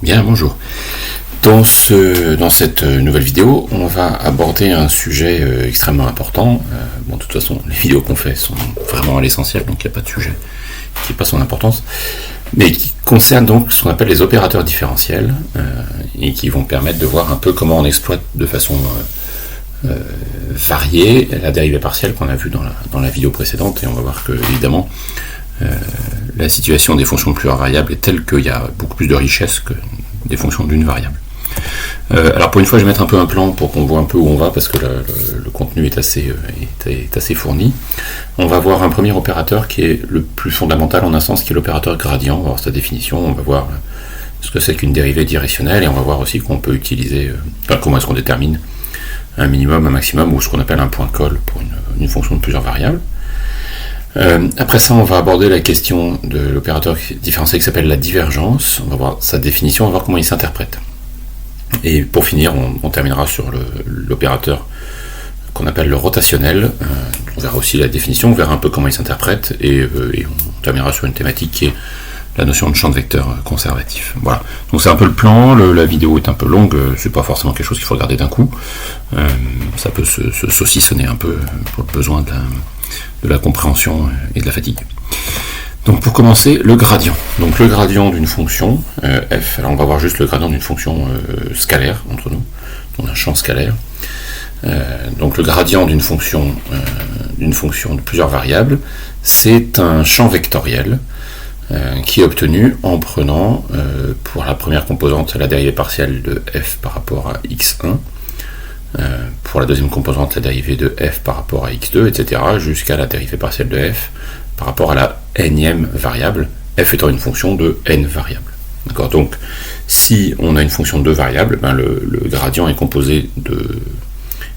Bien, bonjour. Dans cette nouvelle vidéo, on va aborder un sujet extrêmement important. De toute façon, les vidéos qu'on fait sont vraiment à l'essentiel, donc il n'y a pas de sujet qui n'a pas son importance, mais qui concerne donc ce qu'on appelle les opérateurs différentiels, et qui vont permettre de voir un peu comment on exploite de façon variée la dérivée partielle qu'on a vue dans la vidéo précédente, et on va voir que, évidemment, la situation des fonctions de plusieurs variables est telle qu'il y a beaucoup plus de richesse que des fonctions d'une variable. Alors pour une fois, je vais mettre un peu un plan pour qu'on voit un peu où on va, parce que le contenu est assez fourni. On va voir un premier opérateur qui est le plus fondamental en un sens, qui est l'opérateur gradient. On va voir sa définition, on va voir ce que c'est qu'une dérivée directionnelle, et on va voir aussi qu'on peut utiliser, comment est-ce qu'on détermine un minimum, un maximum, ou ce qu'on appelle un point colle pour une fonction de plusieurs variables. Après ça, on va aborder la question de l'opérateur différentiel qui s'appelle la divergence. On va voir sa définition, on va voir comment il s'interprète. Et pour finir, on terminera sur l'opérateur qu'on appelle le rotationnel. On verra aussi la définition, on verra un peu comment il s'interprète, et on terminera sur une thématique qui est la notion de champ de vecteur conservatif. Voilà. Donc c'est un peu le plan, la vidéo est un peu longue, c'est pas forcément quelque chose qu'il faut regarder d'un coup. Ça peut se saucissonner un peu pour le besoin de la compréhension et de la fatigue. Donc pour commencer, le gradient. Donc le gradient d'une fonction f, alors on va voir juste le gradient d'une fonction scalaire entre nous, donc un champ scalaire. Donc le gradient d'une fonction de plusieurs variables, c'est un champ vectoriel qui est obtenu en prenant pour la première composante la dérivée partielle de f par rapport à x1, pour la deuxième composante la dérivée de f par rapport à x2, etc., jusqu'à la dérivée partielle de f par rapport à la nème variable, f étant une fonction de n variables. D'accord. Donc si on a une fonction de deux variables, le gradient est composé de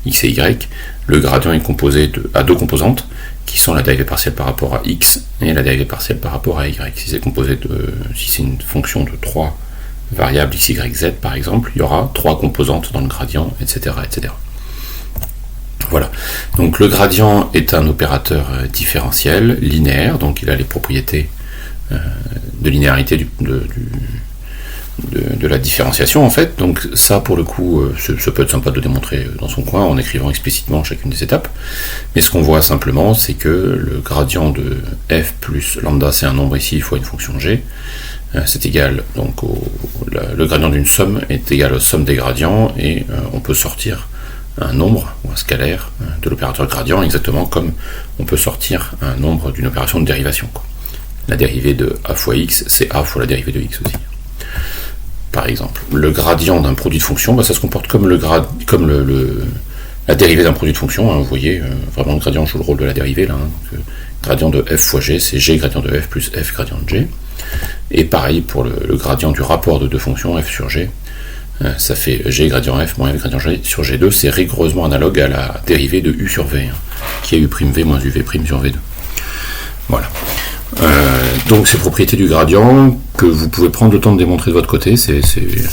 x et y. Le gradient est composé à deux composantes qui sont la dérivée partielle par rapport à x et la dérivée partielle par rapport à y. Si c'est une fonction de trois variables x, y, z par exemple, il y aura trois composantes dans le gradient, etc., etc. Voilà. Donc le gradient est un opérateur différentiel, linéaire, donc il a les propriétés de linéarité de la différenciation en fait. Donc ça pour le coup, ça peut être sympa de le démontrer dans son coin en écrivant explicitement chacune des étapes. Mais ce qu'on voit simplement, c'est que le gradient de f plus lambda, c'est un nombre ici fois une fonction g. C'est égal, donc le gradient d'une somme est égal aux sommes des gradients, et on peut sortir un nombre ou un scalaire de l'opérateur gradient exactement comme on peut sortir un nombre d'une opération de dérivation. La dérivée de a fois x, c'est a fois la dérivée de x aussi. Par exemple, le gradient d'un produit de fonction, ça se comporte comme la dérivée d'un produit de fonction. Vous voyez, vraiment le gradient joue le rôle de la dérivée là. Donc, gradient de f fois g, c'est g gradient de f plus f gradient de g. Et pareil pour le gradient du rapport de deux fonctions, f sur g, ça fait g gradient f moins f gradient g sur g2, c'est rigoureusement analogue à la dérivée de u sur v, qui est u'v moins uv' sur v2. Voilà. Donc ces propriétés du gradient, que vous pouvez prendre le temps de démontrer de votre côté, c'est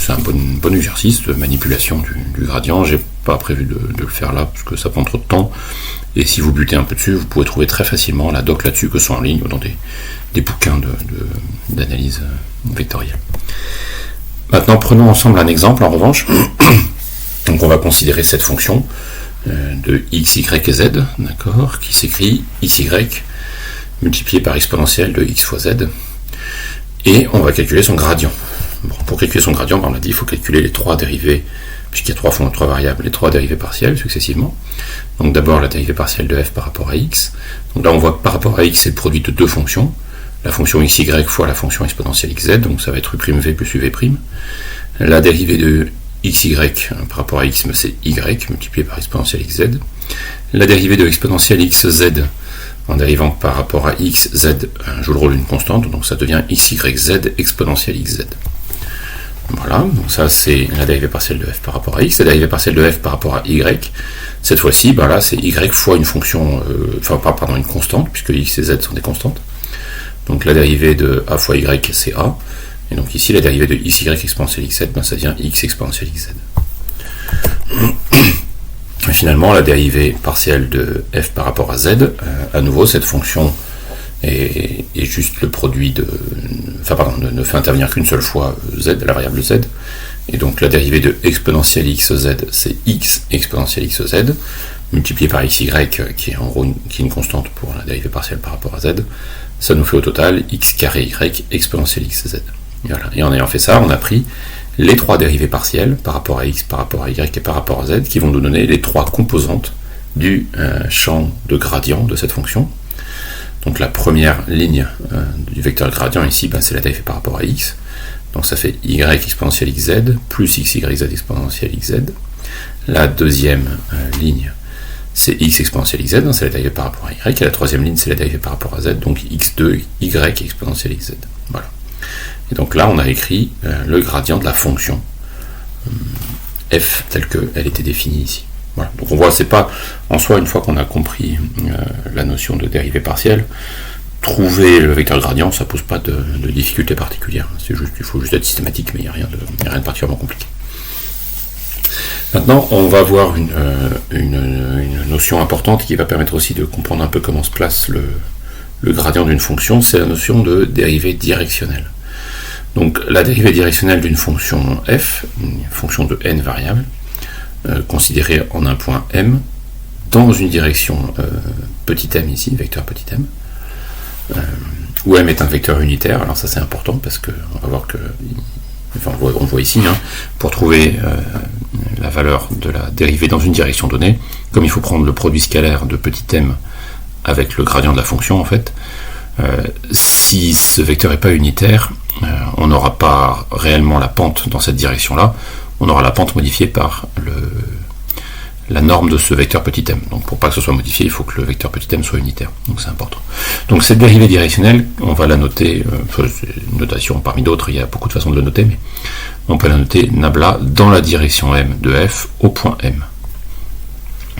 un bon exercice de manipulation du gradient. J'ai pas prévu de le faire là, parce que ça prend trop de temps, et si vous butez un peu dessus, vous pouvez trouver très facilement la doc là-dessus, que ce soit en ligne ou dans des bouquins d'analyse vectorielle. Maintenant, prenons ensemble un exemple, en revanche. Donc on va considérer cette fonction de x, y et z, d'accord, qui s'écrit xy multiplié par exponentielle de x fois z, et on va calculer son gradient. Bon, pour calculer son gradient, on l'a dit, il faut calculer les trois dérivées, puisqu'il y a trois variables, les trois dérivées partielles successivement. Donc d'abord la dérivée partielle de f par rapport à x. Donc là on voit que par rapport à x, c'est le produit de deux fonctions, la fonction xy fois la fonction exponentielle xz, donc ça va être u'v plus uv'. La dérivée de xy par rapport à x, c'est y multiplié par exponentielle xz. La dérivée de exponentielle xz en dérivant par rapport à x, z joue le rôle d'une constante, donc ça devient xyz exponentielle xz. Voilà, donc ça c'est la dérivée partielle de f par rapport à x. La dérivée partielle de f par rapport à y, cette fois-ci, là c'est y fois une fonction, une constante, puisque x et z sont des constantes. Donc la dérivée de a fois y, c'est a, et donc ici la dérivée de xy exponentielle xz, ça devient x exponentielle xz. Finalement, la dérivée partielle de f par rapport à z, à nouveau cette fonction et juste le produit ne fait intervenir qu'une seule fois z, la variable z, et donc la dérivée de exponentielle xz, c'est x exponentielle xz, multiplié par xy, qui est en gros qui est une constante pour la dérivée partielle par rapport à z, ça nous fait au total x carré y exponentielle xz. Voilà. Et en ayant fait ça, on a pris les trois dérivées partielles par rapport à x, par rapport à y et par rapport à z, qui vont nous donner les trois composantes du champ de gradient de cette fonction. Donc la première ligne du vecteur gradient ici, c'est la dérivée par rapport à x. Donc ça fait y exponentielle xz plus xyz exponentielle xz. La deuxième ligne, c'est x exponentielle xz, c'est la dérivée par rapport à y. Et la troisième ligne, c'est la dérivée par rapport à z, donc x2 y exponentielle xz. Voilà. Et donc là, on a écrit le gradient de la fonction f telle qu'elle était définie ici. Voilà. Donc on voit, c'est pas en soi, une fois qu'on a compris la notion de dérivée partielle, trouver le vecteur gradient, ça pose pas de difficulté particulière. C'est juste, il faut juste être systématique, mais il n'y a rien de particulièrement compliqué. Maintenant, on va voir une notion importante qui va permettre aussi de comprendre un peu comment se place le gradient d'une fonction, c'est la notion de dérivée directionnelle. Donc la dérivée directionnelle d'une fonction f, une fonction de n variables, considérée en un point m, dans une direction petit m ici, vecteur petit m, où m est un vecteur unitaire. Alors ça c'est important parce que on va voir que, enfin on voit ici, pour trouver la valeur de la dérivée dans une direction donnée, comme il faut prendre le produit scalaire de petit m avec le gradient de la fonction en fait, si ce vecteur n'est pas unitaire, on n'aura pas réellement la pente dans cette direction-là, on aura la pente modifiée par la norme de ce vecteur petit m. Donc pour pas que ce soit modifié, il faut que le vecteur petit m soit unitaire. Donc c'est important. Donc cette dérivée directionnelle, on va la noter, c'est une notation parmi d'autres, il y a beaucoup de façons de le noter, mais on peut la noter nabla dans la direction m de f au point m.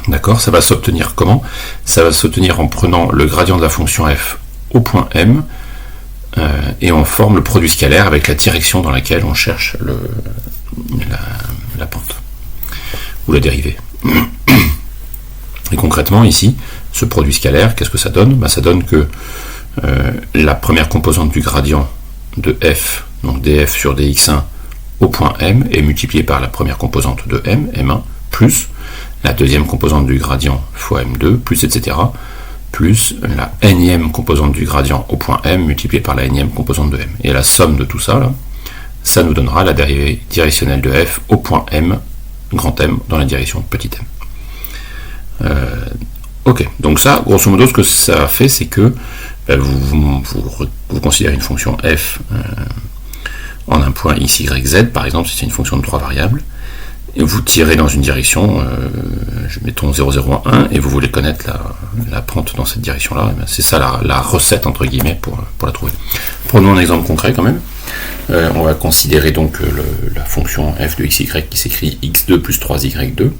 D'accord, ça va s'obtenir comment? Ça va s'obtenir en prenant le gradient de la fonction f au point m, et on forme le produit scalaire avec la direction dans laquelle on cherche la pente, ou la dérivée. Et concrètement ici, ce produit scalaire, qu'est-ce que ça donne? Ça donne que la première composante du gradient de f, donc df sur dx1 au point m, est multipliée par la première composante de m, m1, plus la deuxième composante du gradient fois m2, plus etc., plus la énième composante du gradient au point m multipliée par la énième composante de m. Et la somme de tout ça, là, ça nous donnera la dérivée directionnelle de f au point m, grand M, dans la direction petit m. Ok, donc ça, grosso modo, ce que ça fait, c'est que vous considérez une fonction f en un point x, y, z, par exemple, si c'est une fonction de 3 variables, et vous tirez dans une direction, mettons 0, 0, 1, et vous voulez connaître la pente dans cette direction-là, c'est ça la recette, entre guillemets, pour la trouver. Prenons un exemple concret quand même. On va considérer donc la fonction f de xy qui s'écrit x2 plus 3y2,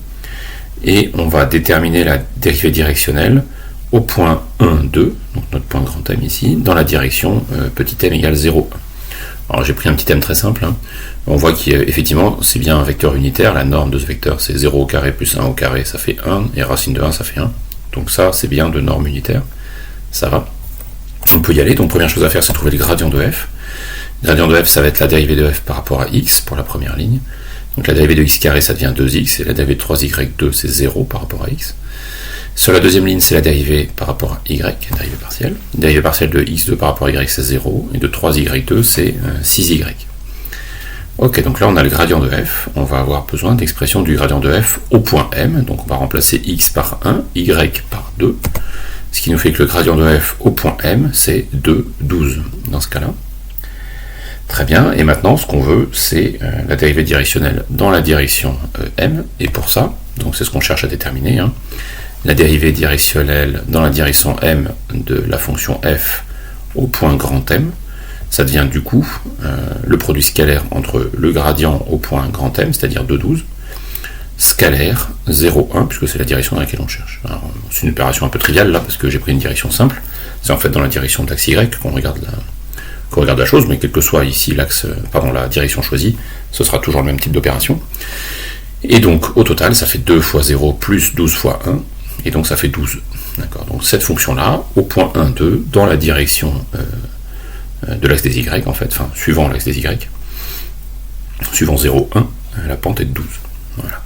et on va déterminer la dérivée directionnelle au point 1, 2, donc notre point grand M ici, dans la direction petit m égale 0, 1. Alors j'ai pris un petit m très simple, on voit qu'effectivement c'est bien un vecteur unitaire, la norme de ce vecteur c'est 0 au carré plus 1 au carré, ça fait 1, et racine de 1 ça fait 1, donc ça c'est bien de norme unitaire, ça va. On peut y aller, donc première chose à faire c'est trouver le gradient de f. Le gradient de f ça va être la dérivée de f par rapport à x pour la première ligne, donc la dérivée de x carré ça devient 2x, et la dérivée de 3y2 c'est 0 par rapport à x. Sur la deuxième ligne, c'est la dérivée par rapport à y, dérivée partielle. La dérivée partielle de x2 par rapport à y, c'est 0, et de 3y2, c'est 6y. Ok, donc là, on a le gradient de f. On va avoir besoin d'expression du gradient de f au point m. Donc on va remplacer x par 1, y par 2, ce qui nous fait que le gradient de f au point m, c'est 2, 12 dans ce cas-là. Très bien, et maintenant, ce qu'on veut, c'est la dérivée directionnelle dans la direction m, et pour ça, donc c'est ce qu'on cherche à déterminer, la dérivée directionnelle dans la direction m de la fonction f au point grand M, ça devient du coup le produit scalaire entre le gradient au point grand M, c'est-à-dire 2, 12, scalaire 0, 1, puisque c'est la direction dans laquelle on cherche. C'est une opération un peu triviale là, parce que j'ai pris une direction simple, c'est en fait dans la direction de l'axe y qu'on regarde la chose, mais quel que soit ici la direction choisie, ce sera toujours le même type d'opération. Et donc au total, ça fait 2 fois 0 plus 12 fois 1, et donc ça fait 12. D'accord. Donc cette fonction-là, au point 1, 2, dans la direction de l'axe des y, en fait, enfin, suivant l'axe des y, suivant 0, 1, la pente est de 12. Voilà.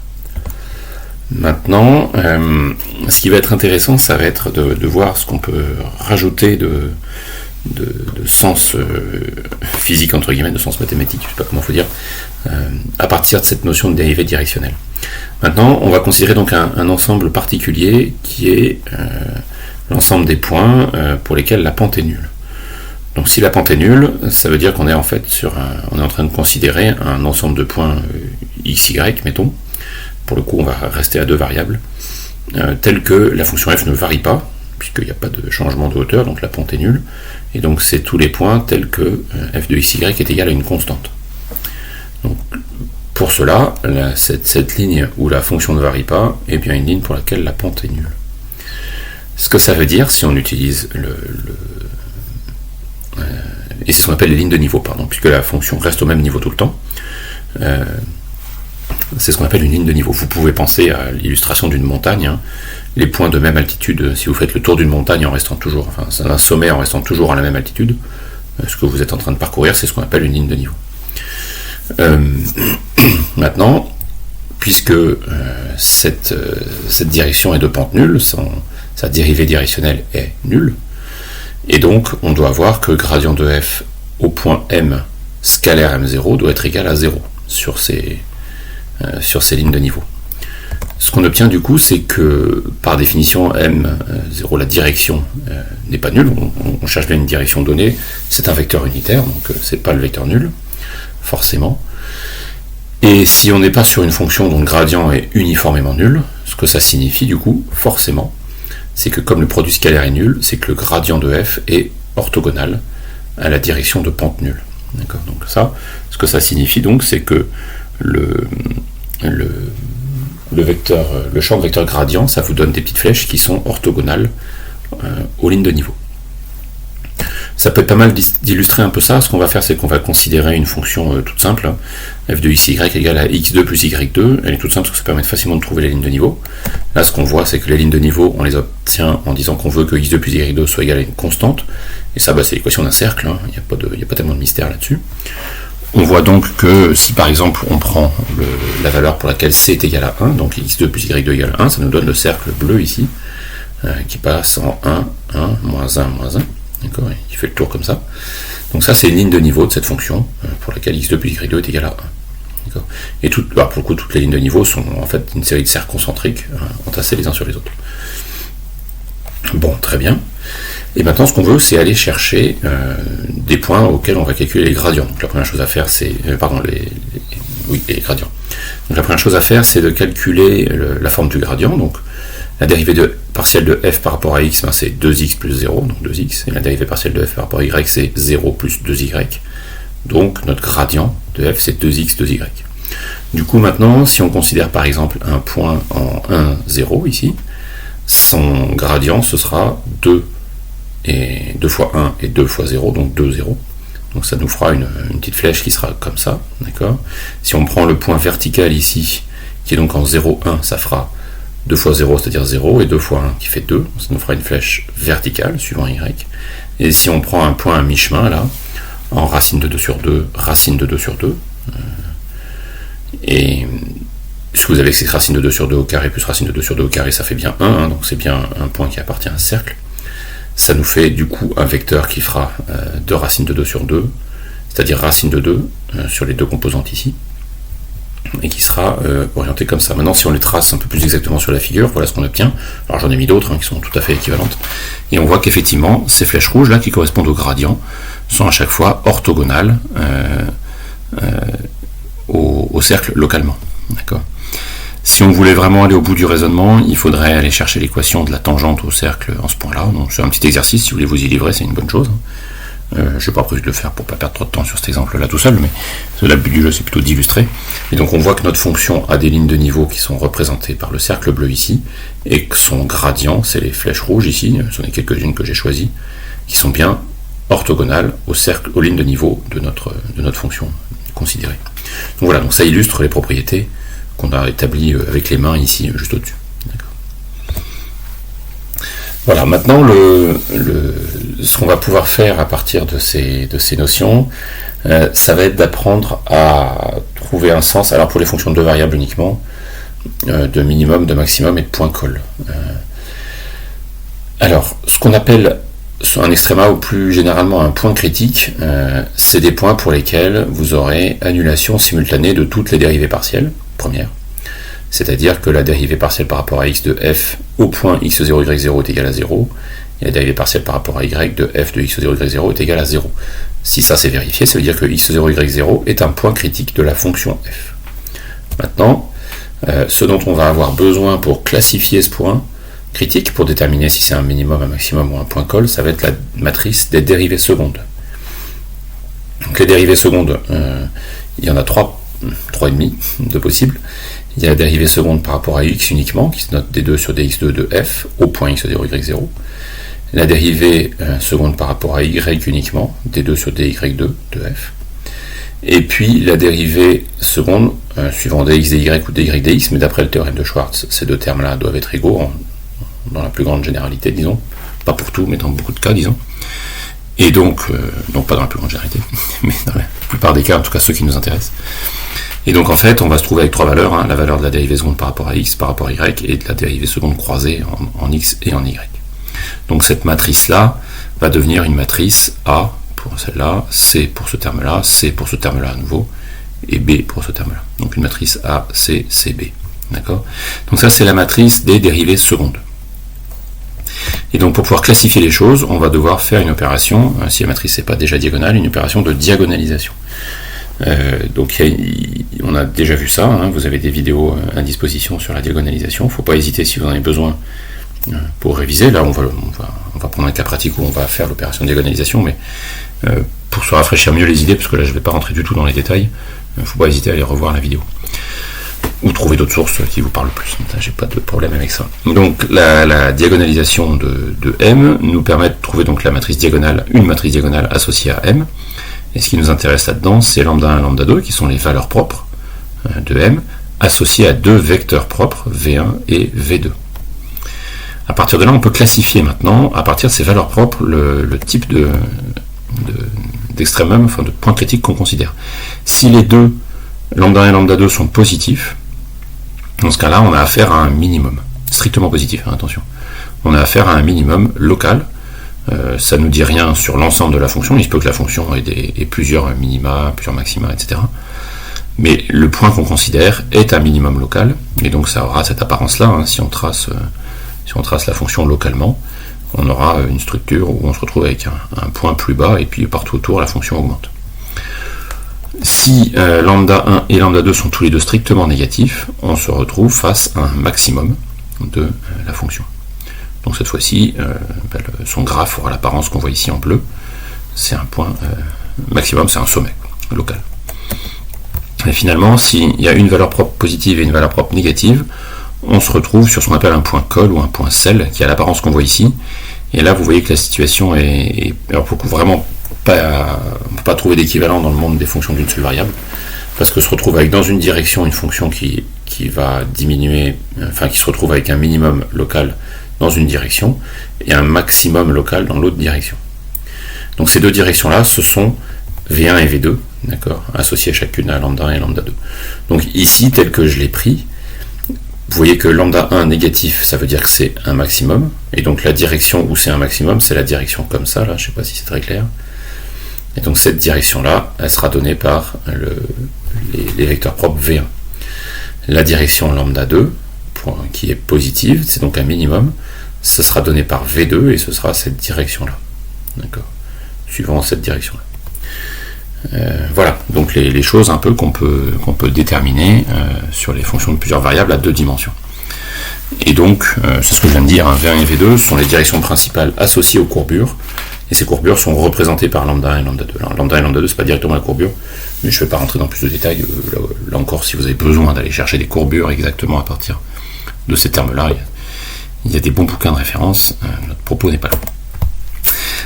Maintenant, ce qui va être intéressant, ça va être de voir ce qu'on peut rajouter de sens physique, entre guillemets, de sens mathématique, je ne sais pas comment il faut dire, à partir de cette notion de dérivée directionnelle. Maintenant, on va considérer donc un ensemble particulier qui est l'ensemble des points pour lesquels la pente est nulle. Donc si la pente est nulle, ça veut dire qu'on est en fait on est en train de considérer un ensemble de points x, y, mettons. Pour le coup, on va rester à deux variables, telles que la fonction f ne varie pas, puisqu'il n'y a pas de changement de hauteur, donc la pente est nulle, et donc c'est tous les points tels que f de x, y est égal à une constante. Donc, pour cela, cette ligne où la fonction ne varie pas est bien une ligne pour laquelle la pente est nulle. Ce que ça veut dire, si on utilise et c'est ce qu'on appelle les lignes de niveau, pardon, puisque la fonction reste au même niveau tout le temps, c'est ce qu'on appelle une ligne de niveau. Vous pouvez penser à l'illustration d'une montagne, hein. Les points de même altitude, si vous faites le tour d'une montagne en restant toujours, enfin un sommet en restant toujours à la même altitude, ce que vous êtes en train de parcourir, c'est ce qu'on appelle une ligne de niveau. Maintenant, puisque cette direction est de pente nulle, sa dérivée directionnelle est nulle, et donc on doit voir que gradient de f au point m scalaire m0 doit être égal à 0 sur ces lignes de niveau. Ce qu'on obtient du coup, c'est que par définition m0, la direction n'est pas nulle, on cherche bien une direction donnée, c'est un vecteur unitaire, donc c'est pas le vecteur nul, forcément. Et si on n'est pas sur une fonction dont le gradient est uniformément nul, ce que ça signifie du coup, forcément, c'est que comme le produit scalaire est nul, c'est que le gradient de f est orthogonal à la direction de pente nulle. D'accord. Donc ça, ce que ça signifie donc, c'est que le champ de vecteur gradient, ça vous donne des petites flèches qui sont orthogonales aux lignes de niveau. Ça peut être pas mal d'illustrer un peu ça. Ce qu'on va faire, c'est qu'on va considérer une fonction toute simple, hein, f de xy égale à x2 plus y2. Elle est toute simple parce que ça permet facilement de trouver les lignes de niveau. Là, ce qu'on voit, c'est que les lignes de niveau, on les obtient en disant qu'on veut que x2 plus y2 soit égal à une constante. Et ça, c'est l'équation d'un cercle, hein. Il n'y a pas tellement de mystère là-dessus. On voit donc que si par exemple on prend la valeur pour laquelle c est égal à 1, donc x2 plus y2 égale à 1, ça nous donne le cercle bleu ici, qui passe en 1, 1, moins 1, moins 1, d'accord, qui fait le tour comme ça. Donc ça c'est une ligne de niveau de cette fonction, pour laquelle x2 plus y2 est égal à 1. D'accord. Et pour le coup, toutes les lignes de niveau sont en fait une série de cercles concentriques, entassés les uns sur les autres. Bon, très bien. Et maintenant, ce qu'on veut, c'est aller chercher des points auxquels on va calculer les gradients. Donc la première chose à faire, c'est... les gradients. Donc la première chose à faire, c'est de calculer la forme du gradient. Donc la dérivée partielle de f par rapport à x, c'est 2x plus 0, donc 2x. Et la dérivée partielle de f par rapport à y, c'est 0 plus 2y. Donc notre gradient de f, c'est 2x, 2y. Du coup, maintenant, si on considère par exemple un point en 1, 0 ici, son gradient, ce sera 2 fois 1 et 2 fois 0, donc 2, 0. Donc ça nous fera une petite flèche qui sera comme ça, d'accord. Si on prend le point vertical ici, qui est donc en 0, 1, ça fera 2 fois 0, c'est-à-dire 0, et 2 fois 1 qui fait 2, ça nous fera une flèche verticale, suivant y. Et si on prend un point à mi-chemin, là, en racine de 2 sur 2, racine de 2 sur 2, et puisque vous avez que c'est racine de 2 sur 2 au carré plus racine de 2 sur 2 au carré, ça fait bien 1, hein, donc c'est bien un point qui appartient à un cercle. Ça nous fait du coup un vecteur qui fera 2 racines de 2 sur 2, c'est-à-dire racine de 2 sur les deux composantes ici, et qui sera orienté comme ça. Maintenant, si on les trace un peu plus exactement sur la figure, voilà ce qu'on obtient. Alors j'en ai mis d'autres qui sont tout à fait équivalentes, et on voit qu'effectivement, ces flèches rouges là qui correspondent au gradient sont à chaque fois orthogonales au cercle localement. D'accord. Si on voulait vraiment aller au bout du raisonnement, il faudrait aller chercher l'équation de la tangente au cercle en ce point-là. Donc c'est un petit exercice, si vous voulez vous y livrer, c'est une bonne chose. Je ne vais pas prévu de le faire pour ne pas perdre trop de temps sur cet exemple-là tout seul, mais le but du jeu c'est plutôt d'illustrer. Et donc on voit que notre fonction a des lignes de niveau qui sont représentées par le cercle bleu ici, et que son gradient, c'est les flèches rouges ici, ce sont les quelques-unes que j'ai choisies, qui sont bien orthogonales aux lignes de niveau de notre fonction considérée. Donc voilà, donc ça illustre les propriétés qu'on a établi avec les mains ici, juste au-dessus. Voilà, maintenant ce qu'on va pouvoir faire à partir de ces notions, ça va être d'apprendre à trouver un sens, alors pour les fonctions de deux variables uniquement, de minimum, de maximum et de point coll. Alors, ce qu'on appelle un extréma ou plus généralement un point critique, c'est des points pour lesquels vous aurez annulation simultanée de toutes les dérivées partielles, première. C'est-à-dire que la dérivée partielle par rapport à x de f au point x0, y0 est égale à 0, et la dérivée partielle par rapport à y de f de x0, y0 est égale à 0. Si ça c'est vérifié, ça veut dire que x0, y0 est un point critique de la fonction f. Maintenant, ce dont on va avoir besoin pour classifier ce point critique, pour déterminer si c'est un minimum, un maximum ou un point coll, ça va être la matrice des dérivées secondes. Donc les dérivées secondes, il y en a 3,5 de possibles. Il y a la dérivée seconde par rapport à x uniquement, qui se note d2 sur dx2 de f au point x0, y0. La dérivée seconde par rapport à y uniquement, d2 sur dy2 de f. Et puis la dérivée seconde suivant dx dy ou dy dx, mais d'après le théorème de Schwartz, ces deux termes-là doivent être égaux dans la plus grande généralité, disons. Pas pour tout, mais dans beaucoup de cas, disons. Et donc pas dans la plus grande généralité, mais dans la plupart des cas, en tout cas ceux qui nous intéressent. Et donc en fait, on va se trouver avec trois valeurs, la valeur de la dérivée seconde par rapport à x, par rapport à y, et de la dérivée seconde croisée en x et en y. Donc cette matrice-là va devenir une matrice A pour celle-là, C pour ce terme-là, C pour ce terme-là à nouveau, et B pour ce terme-là. Donc une matrice A, C, C, B. D'accord ? Donc ça, c'est la matrice des dérivées secondes. Et donc pour pouvoir classifier les choses, on va devoir faire une opération, si la matrice n'est pas déjà diagonale, une opération de diagonalisation. Donc on a déjà vu ça, vous avez des vidéos à disposition sur la diagonalisation, il ne faut pas hésiter si vous en avez besoin pour réviser. Là on va prendre un cas pratique où on va faire l'opération de diagonalisation, mais pour se rafraîchir mieux les idées, parce que là je ne vais pas rentrer du tout dans les détails, il ne faut pas hésiter à aller revoir la vidéo. Ou trouver d'autres sources qui vous parlent plus. J'ai pas de problème avec ça. Donc la diagonalisation de M nous permet de trouver donc la matrice diagonale, une matrice diagonale associée à M. Et ce qui nous intéresse là-dedans, c'est lambda 1 et lambda 2, qui sont les valeurs propres de M, associées à deux vecteurs propres, V1 et V2. À partir de là, on peut classifier maintenant, à partir de ces valeurs propres, le type d'extrémum, enfin de point critique qu'on considère. Si les deux, lambda 1 et lambda 2, sont positifs, dans ce cas-là, on a affaire à un minimum, strictement positif, attention. On a affaire à un minimum local. Ça ne nous dit rien sur l'ensemble de la fonction, il se peut que la fonction ait plusieurs minima, plusieurs maxima, etc. Mais le point qu'on considère est un minimum local, et donc ça aura cette apparence-là, si on trace la fonction localement, on aura une structure où on se retrouve avec un point plus bas, et puis partout autour, la fonction augmente. Si lambda 1 et lambda 2 sont tous les deux strictement négatifs, on se retrouve face à un maximum de la fonction. Donc cette fois-ci, son graphe aura l'apparence qu'on voit ici en bleu. C'est un point maximum, c'est un sommet local. Et finalement, s'il y a une valeur propre positive et une valeur propre négative, on se retrouve sur ce qu'on appelle un point coll ou un point cell, qui a l'apparence qu'on voit ici. Et là, vous voyez que la situation est alors pour vraiment on ne peut pas trouver d'équivalent dans le monde des fonctions d'une seule variable, parce que se retrouve avec dans une direction une fonction qui va diminuer, enfin qui se retrouve avec un minimum local dans une direction et un maximum local dans l'autre direction. Donc ces deux directions-là, ce sont V1 et V2, d'accord, associées chacune à lambda 1 et lambda 2. Donc ici, tel que je l'ai pris, vous voyez que lambda 1 négatif, ça veut dire que c'est un maximum, et donc la direction où c'est un maximum, c'est la direction comme ça, là, je ne sais pas si c'est très clair. Et donc cette direction-là, elle sera donnée par les vecteurs propres V1. La direction lambda 2, qui est positive, c'est donc un minimum, ce sera donné par V2 et ce sera cette direction-là. D'accord, suivant cette direction-là. Voilà, donc les choses un peu qu'on peut déterminer sur les fonctions de plusieurs variables à deux dimensions. Et donc, c'est ce que je viens de dire, V1 et V2 sont les directions principales associées aux courbures, et ces courbures sont représentées par lambda 1 et lambda 2. Alors, lambda 1 et lambda 2, c'est pas directement la courbure, mais je ne vais pas rentrer dans plus de détails. Là encore, si vous avez besoin d'aller chercher des courbures exactement à partir de ces termes-là, il y a des bons bouquins de référence, notre propos n'est pas là.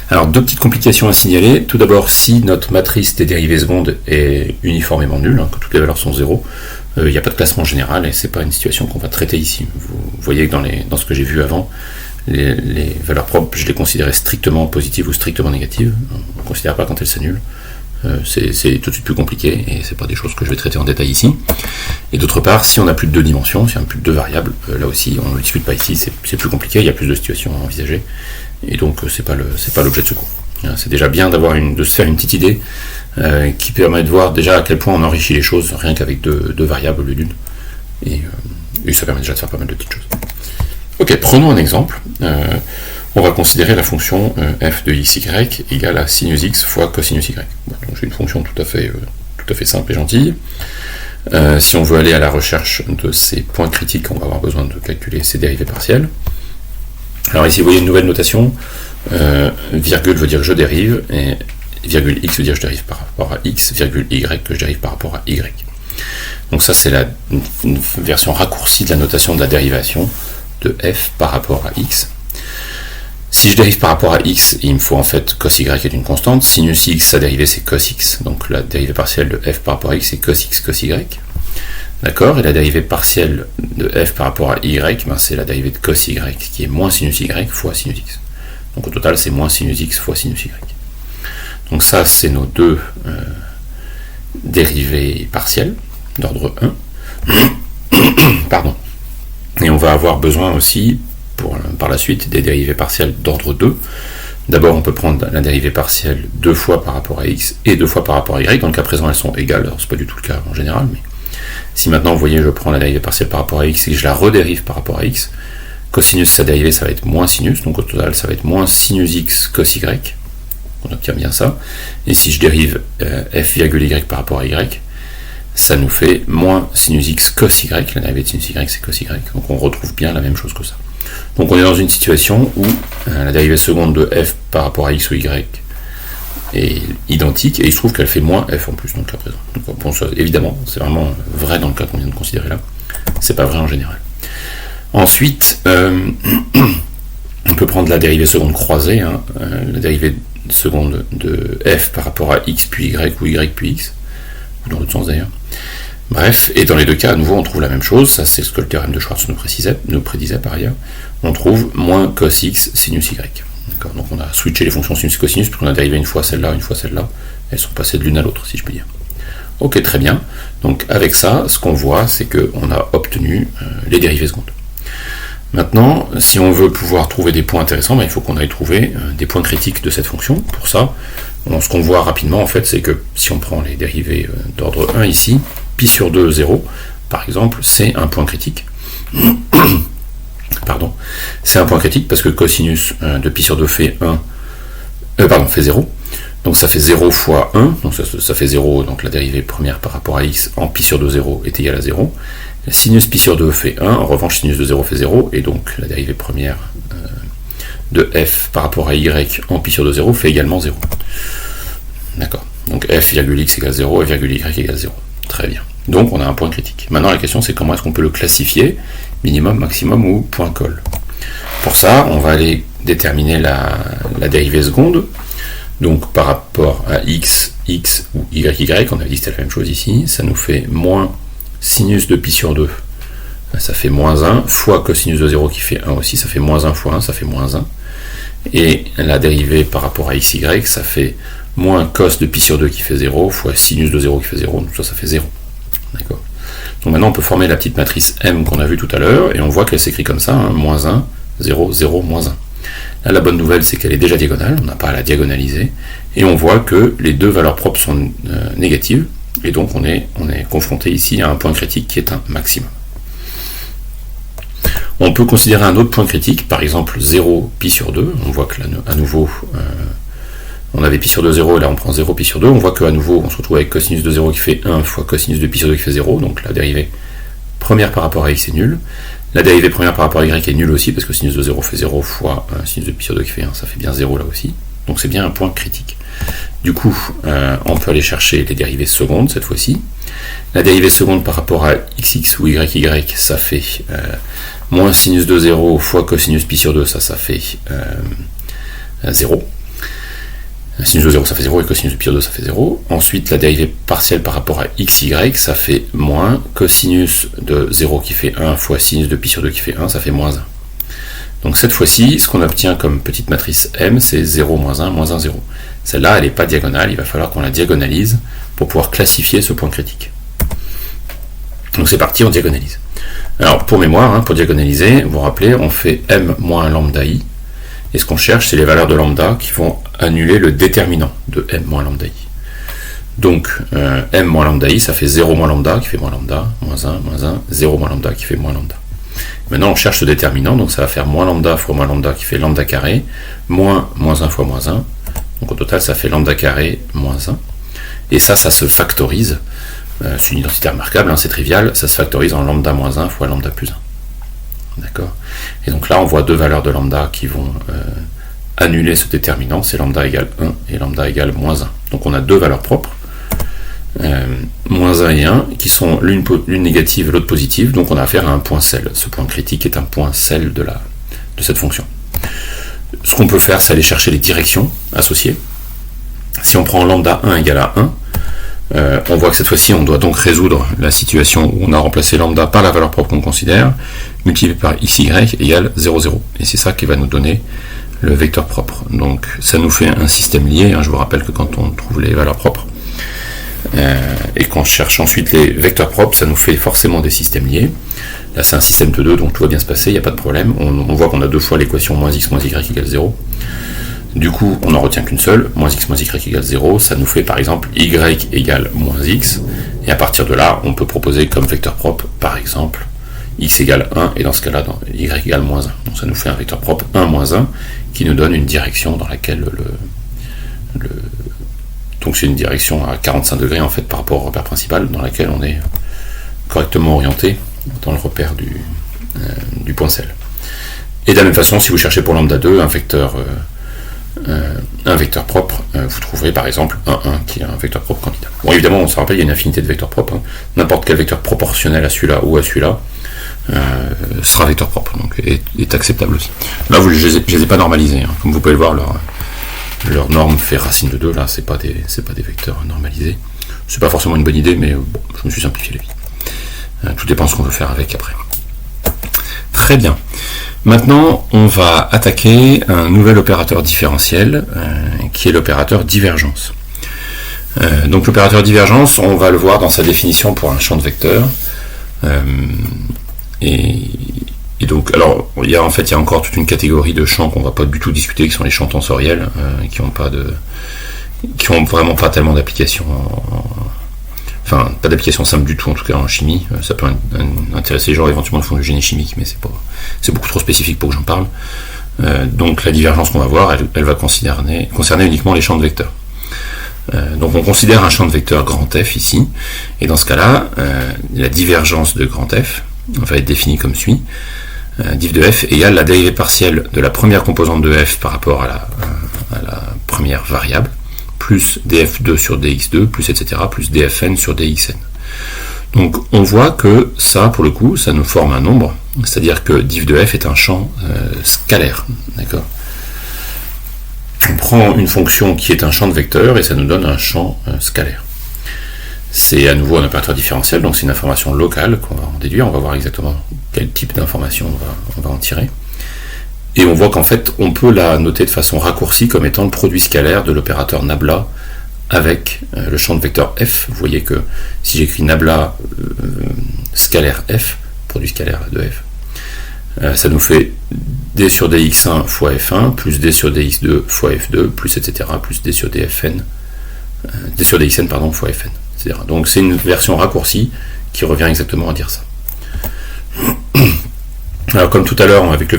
Alors, deux petites complications à signaler. Tout d'abord, si notre matrice des dérivées secondes est uniformément nulle, que toutes les valeurs sont 0, il n'y a pas de classement général et c'est pas une situation qu'on va traiter ici. Vous voyez que dans ce que j'ai vu avant, les valeurs propres, je les considérais strictement positives ou strictement négatives. On ne considère pas quand elles s'annulent. C'est tout de suite plus compliqué, et c'est pas des choses que je vais traiter en détail ici. Et d'autre part, si on a plus de 2 dimensions, si on a plus de 2 variables, là aussi, on ne le discute pas ici, c'est plus compliqué, il y a plus de situations à envisager, et donc c'est pas l'objet de ce cours. C'est déjà bien de se faire une petite idée qui permet de voir déjà à quel point on enrichit les choses rien qu'avec deux variables au lieu d'une, et ça permet déjà de faire pas mal de petites choses. Ok, prenons un exemple. On va considérer la fonction f de xy égale à sinus x fois cosinus y. Donc j'ai une fonction tout à fait simple et gentille. Si on veut aller à la recherche de ces points critiques, on va avoir besoin de calculer ces dérivées partielles. Alors ici, vous voyez une nouvelle notation. Virgule veut dire que je dérive, et virgule x veut dire que je dérive par rapport à x, virgule y que je dérive par rapport à y. Donc ça, c'est une version raccourcie de la notation de la dérivation de f par rapport à x. Si je dérive par rapport à x, il me faut en fait cos y est une constante, sinus x, sa dérivée c'est cos x, donc la dérivée partielle de f par rapport à x c'est cos x cos y. D'accord, et la dérivée partielle de f par rapport à y, c'est la dérivée de cos y qui est moins sinus y fois sinus x. Donc au total c'est moins sinus x fois sinus y. Donc ça c'est nos deux dérivées partielles d'ordre 1. Pardon. Et on va avoir besoin aussi par la suite des dérivées partielles d'ordre 2. D'abord on peut prendre la dérivée partielle 2 fois par rapport à x et 2 fois par rapport à y, donc à présent elles sont égales, alors c'est pas du tout le cas en général, mais si maintenant vous voyez je prends la dérivée partielle par rapport à x et que je la redérive par rapport à x, cosinus sa dérivée ça va être moins sinus, donc au total ça va être moins sinus x cos y, on obtient bien ça, et si je dérive f virgule y par rapport à y, ça nous fait moins sinus x cos y, la dérivée de sinus y c'est cos y, donc on retrouve bien la même chose que ça. Donc on est dans une situation où la dérivée seconde de f par rapport à x ou y est identique, et il se trouve qu'elle fait moins f en plus, donc à présent. Donc, bon, ça, évidemment, c'est vraiment vrai dans le cas qu'on vient de considérer là, c'est pas vrai en général. Ensuite, on peut prendre la dérivée seconde croisée, la dérivée seconde de f par rapport à x puis y, ou y puis x, ou dans l'autre sens d'ailleurs. Bref, et dans les deux cas, à nouveau, on trouve la même chose, ça c'est ce que le théorème de Schwartz nous prédisait par ailleurs, on trouve moins cos x sinus y. D'accord, donc on a switché les fonctions sinus cosinus, puisqu'on a dérivé une fois celle-là, elles sont passées de l'une à l'autre, si je puis dire. Ok, très bien, donc avec ça, ce qu'on voit, c'est qu'on a obtenu les dérivées secondes. Maintenant, si on veut pouvoir trouver des points intéressants, il faut qu'on aille trouver des points critiques de cette fonction. Pour ça, ce qu'on voit rapidement, en fait, c'est que si on prend les dérivées d'ordre 1 ici, pi sur 2, 0, par exemple, c'est un point critique. Pardon. C'est un point critique parce que cosinus de pi sur 2 fait 0. Donc ça fait 0 fois 1, donc ça fait 0, donc la dérivée première par rapport à x en pi sur 2, 0 est égale à 0. Sinus pi sur 2 fait 1, en revanche sinus de 0 fait 0, et donc la dérivée première de f par rapport à y en pi sur 2, 0 fait également 0. D'accord. Donc f virgule x égale 0 et virgule y égale 0. Très bien. Donc on a un point critique. Maintenant la question c'est comment est-ce qu'on peut le classifier, minimum, maximum ou point colle. Pour ça, on va aller déterminer la dérivée seconde. Donc par rapport à x ou y, on a dit que c'était la même chose ici, ça nous fait moins sinus de pi sur 2, ça fait moins 1, fois cosinus de 0 qui fait 1 aussi, ça fait moins 1 fois 1, ça fait moins 1. Et la dérivée par rapport à xy, ça fait moins cos de pi sur 2 qui fait 0, fois sinus de 0 qui fait 0, donc ça fait 0. D'accord. Donc maintenant on peut former la petite matrice M qu'on a vue tout à l'heure, et on voit qu'elle s'écrit comme ça, moins 1, 0, 0, moins 1. Là la bonne nouvelle c'est qu'elle est déjà diagonale, on n'a pas à la diagonaliser, et on voit que les deux valeurs propres sont négatives, et donc on est confronté ici à un point critique qui est un maximum. On peut considérer un autre point critique, par exemple 0 pi sur 2, on voit que là, à nouveau, on avait pi sur 2, 0, et là on prend 0 pi sur 2, on voit qu'à nouveau on se retrouve avec cosinus de 0 qui fait 1 fois cosinus de pi sur 2 qui fait 0, donc la dérivée première par rapport à x est nulle. La dérivée première par rapport à y est nulle aussi, parce que sinus de 0 fait 0 fois sinus de pi sur 2 qui fait 1, ça fait bien 0 là aussi. Donc c'est bien un point critique. Du coup, on peut aller chercher les dérivées secondes cette fois-ci. La dérivée seconde par rapport à xx ou yy, ça fait moins sinus de 0 fois cosinus pi sur 2, ça fait 0. Sinus de 0 ça fait 0 et cosinus de pi sur 2 ça fait 0. Ensuite la dérivée partielle par rapport à xy, ça fait moins cosinus de 0 qui fait 1 fois sinus de pi sur 2 qui fait 1, ça fait moins 1. Donc cette fois-ci, ce qu'on obtient comme petite matrice M, c'est 0, moins 1, moins 1, 0. Celle-là, elle n'est pas diagonale, il va falloir qu'on la diagonalise pour pouvoir classifier ce point critique. Donc c'est parti, on diagonalise. Alors pour mémoire, pour diagonaliser, vous vous rappelez, on fait M moins lambda I, et ce qu'on cherche, c'est les valeurs de lambda qui vont annuler le déterminant de M moins lambda I. Donc M moins lambda I, ça fait 0 moins lambda qui fait moins lambda, moins 1, 0 moins lambda qui fait moins lambda. Maintenant on cherche ce déterminant, donc ça va faire moins lambda fois moins lambda qui fait lambda carré, moins 1 fois moins 1, donc au total ça fait lambda carré moins 1, et ça se factorise, c'est une identité remarquable, c'est trivial, ça se factorise en lambda moins 1 fois lambda plus 1. D'accord. Et donc là on voit deux valeurs de lambda qui vont annuler ce déterminant, c'est lambda égale 1 et lambda égale moins 1. Donc on a deux valeurs propres, moins 1 et 1, qui sont l'une négative et l'autre positive, donc on a affaire à un point cell. Ce point critique est un point cell de cette fonction. Ce qu'on peut faire, c'est aller chercher les directions associées. Si on prend lambda 1 égale à 1, on voit que cette fois-ci, on doit donc résoudre la situation où on a remplacé lambda par la valeur propre qu'on considère, multiplié par xy égale 0, 0. Et c'est ça qui va nous donner le vecteur propre. Donc ça nous fait un système lié. Je vous rappelle que quand on trouve les valeurs propres et qu'on cherche ensuite les vecteurs propres, ça nous fait forcément des systèmes liés. Là c'est un système de 2, donc tout va bien se passer, il n'y a pas de problème. On voit qu'on a deux fois l'équation moins x moins y égale 0. Du coup, on n'en retient qu'une seule, moins x moins y égale 0, ça nous fait par exemple y égale moins x, et à partir de là, on peut proposer comme vecteur propre, par exemple, x égale 1, et dans ce cas-là, y égale moins 1. Donc ça nous fait un vecteur propre 1, moins 1, qui nous donne une direction dans laquelle donc c'est une direction à 45 degrés en fait par rapport au repère principal, dans laquelle on est correctement orienté dans le repère du point cell. Et de la même façon, si vous cherchez pour lambda 2 un vecteur propre, vous trouverez par exemple 1, 1 qui est un vecteur propre candidat. Bon, évidemment, on se rappelle, il y a une infinité de vecteurs propres. N'importe quel vecteur proportionnel à celui-là ou à celui-là sera vecteur propre, donc est acceptable aussi. Là, je ne les ai pas normalisés. Comme vous pouvez le voir, leur norme fait racine de 2. Là, c'est pas des vecteurs normalisés. C'est pas forcément une bonne idée, mais bon, je me suis simplifié la vie. Tout dépend de ce qu'on veut faire avec après. Très bien. Maintenant, on va attaquer un nouvel opérateur différentiel qui est l'opérateur divergence. Donc l'opérateur divergence, on va le voir dans sa définition pour un champ de vecteurs. Et donc, alors, il y a encore toute une catégorie de champs qu'on ne va pas du tout discuter, qui sont les champs tensoriels, qui ont vraiment pas tellement d'application. Enfin, pas d'application simple du tout, en tout cas en chimie. Ça peut intéresser les gens éventuellement qui font du génie chimique, mais c'est beaucoup trop spécifique pour que j'en parle. Donc la divergence qu'on va voir, elle va concerner uniquement les champs de vecteurs. Donc on considère un champ de vecteurs grand F ici, et dans ce cas-là, la divergence de grand F va être définie comme suit. Div de F égale la dérivée partielle de la première composante de F par rapport à la première variable, plus df2 sur dx2, plus etc., plus dfn sur dxn. Donc on voit que ça, pour le coup, ça nous forme un nombre, c'est-à-dire que div de f est un champ scalaire. D'accord. On prend une fonction qui est un champ de vecteurs et ça nous donne un champ scalaire. C'est à nouveau un opérateur différentiel, donc c'est une information locale qu'on va en déduire. On va voir exactement quel type d'information on va en tirer. Et on voit qu'en fait, on peut la noter de façon raccourcie comme étant le produit scalaire de l'opérateur nabla avec le champ de vecteur f. Vous voyez que si j'écris nabla scalaire f, produit scalaire de f, ça nous fait d sur dx1 fois f1, plus d sur dx2 fois f2, plus etc., plus d sur dfn, d sur dxn pardon, fois fn, etc. Donc c'est une version raccourcie qui revient exactement à dire ça. Alors comme tout à l'heure avec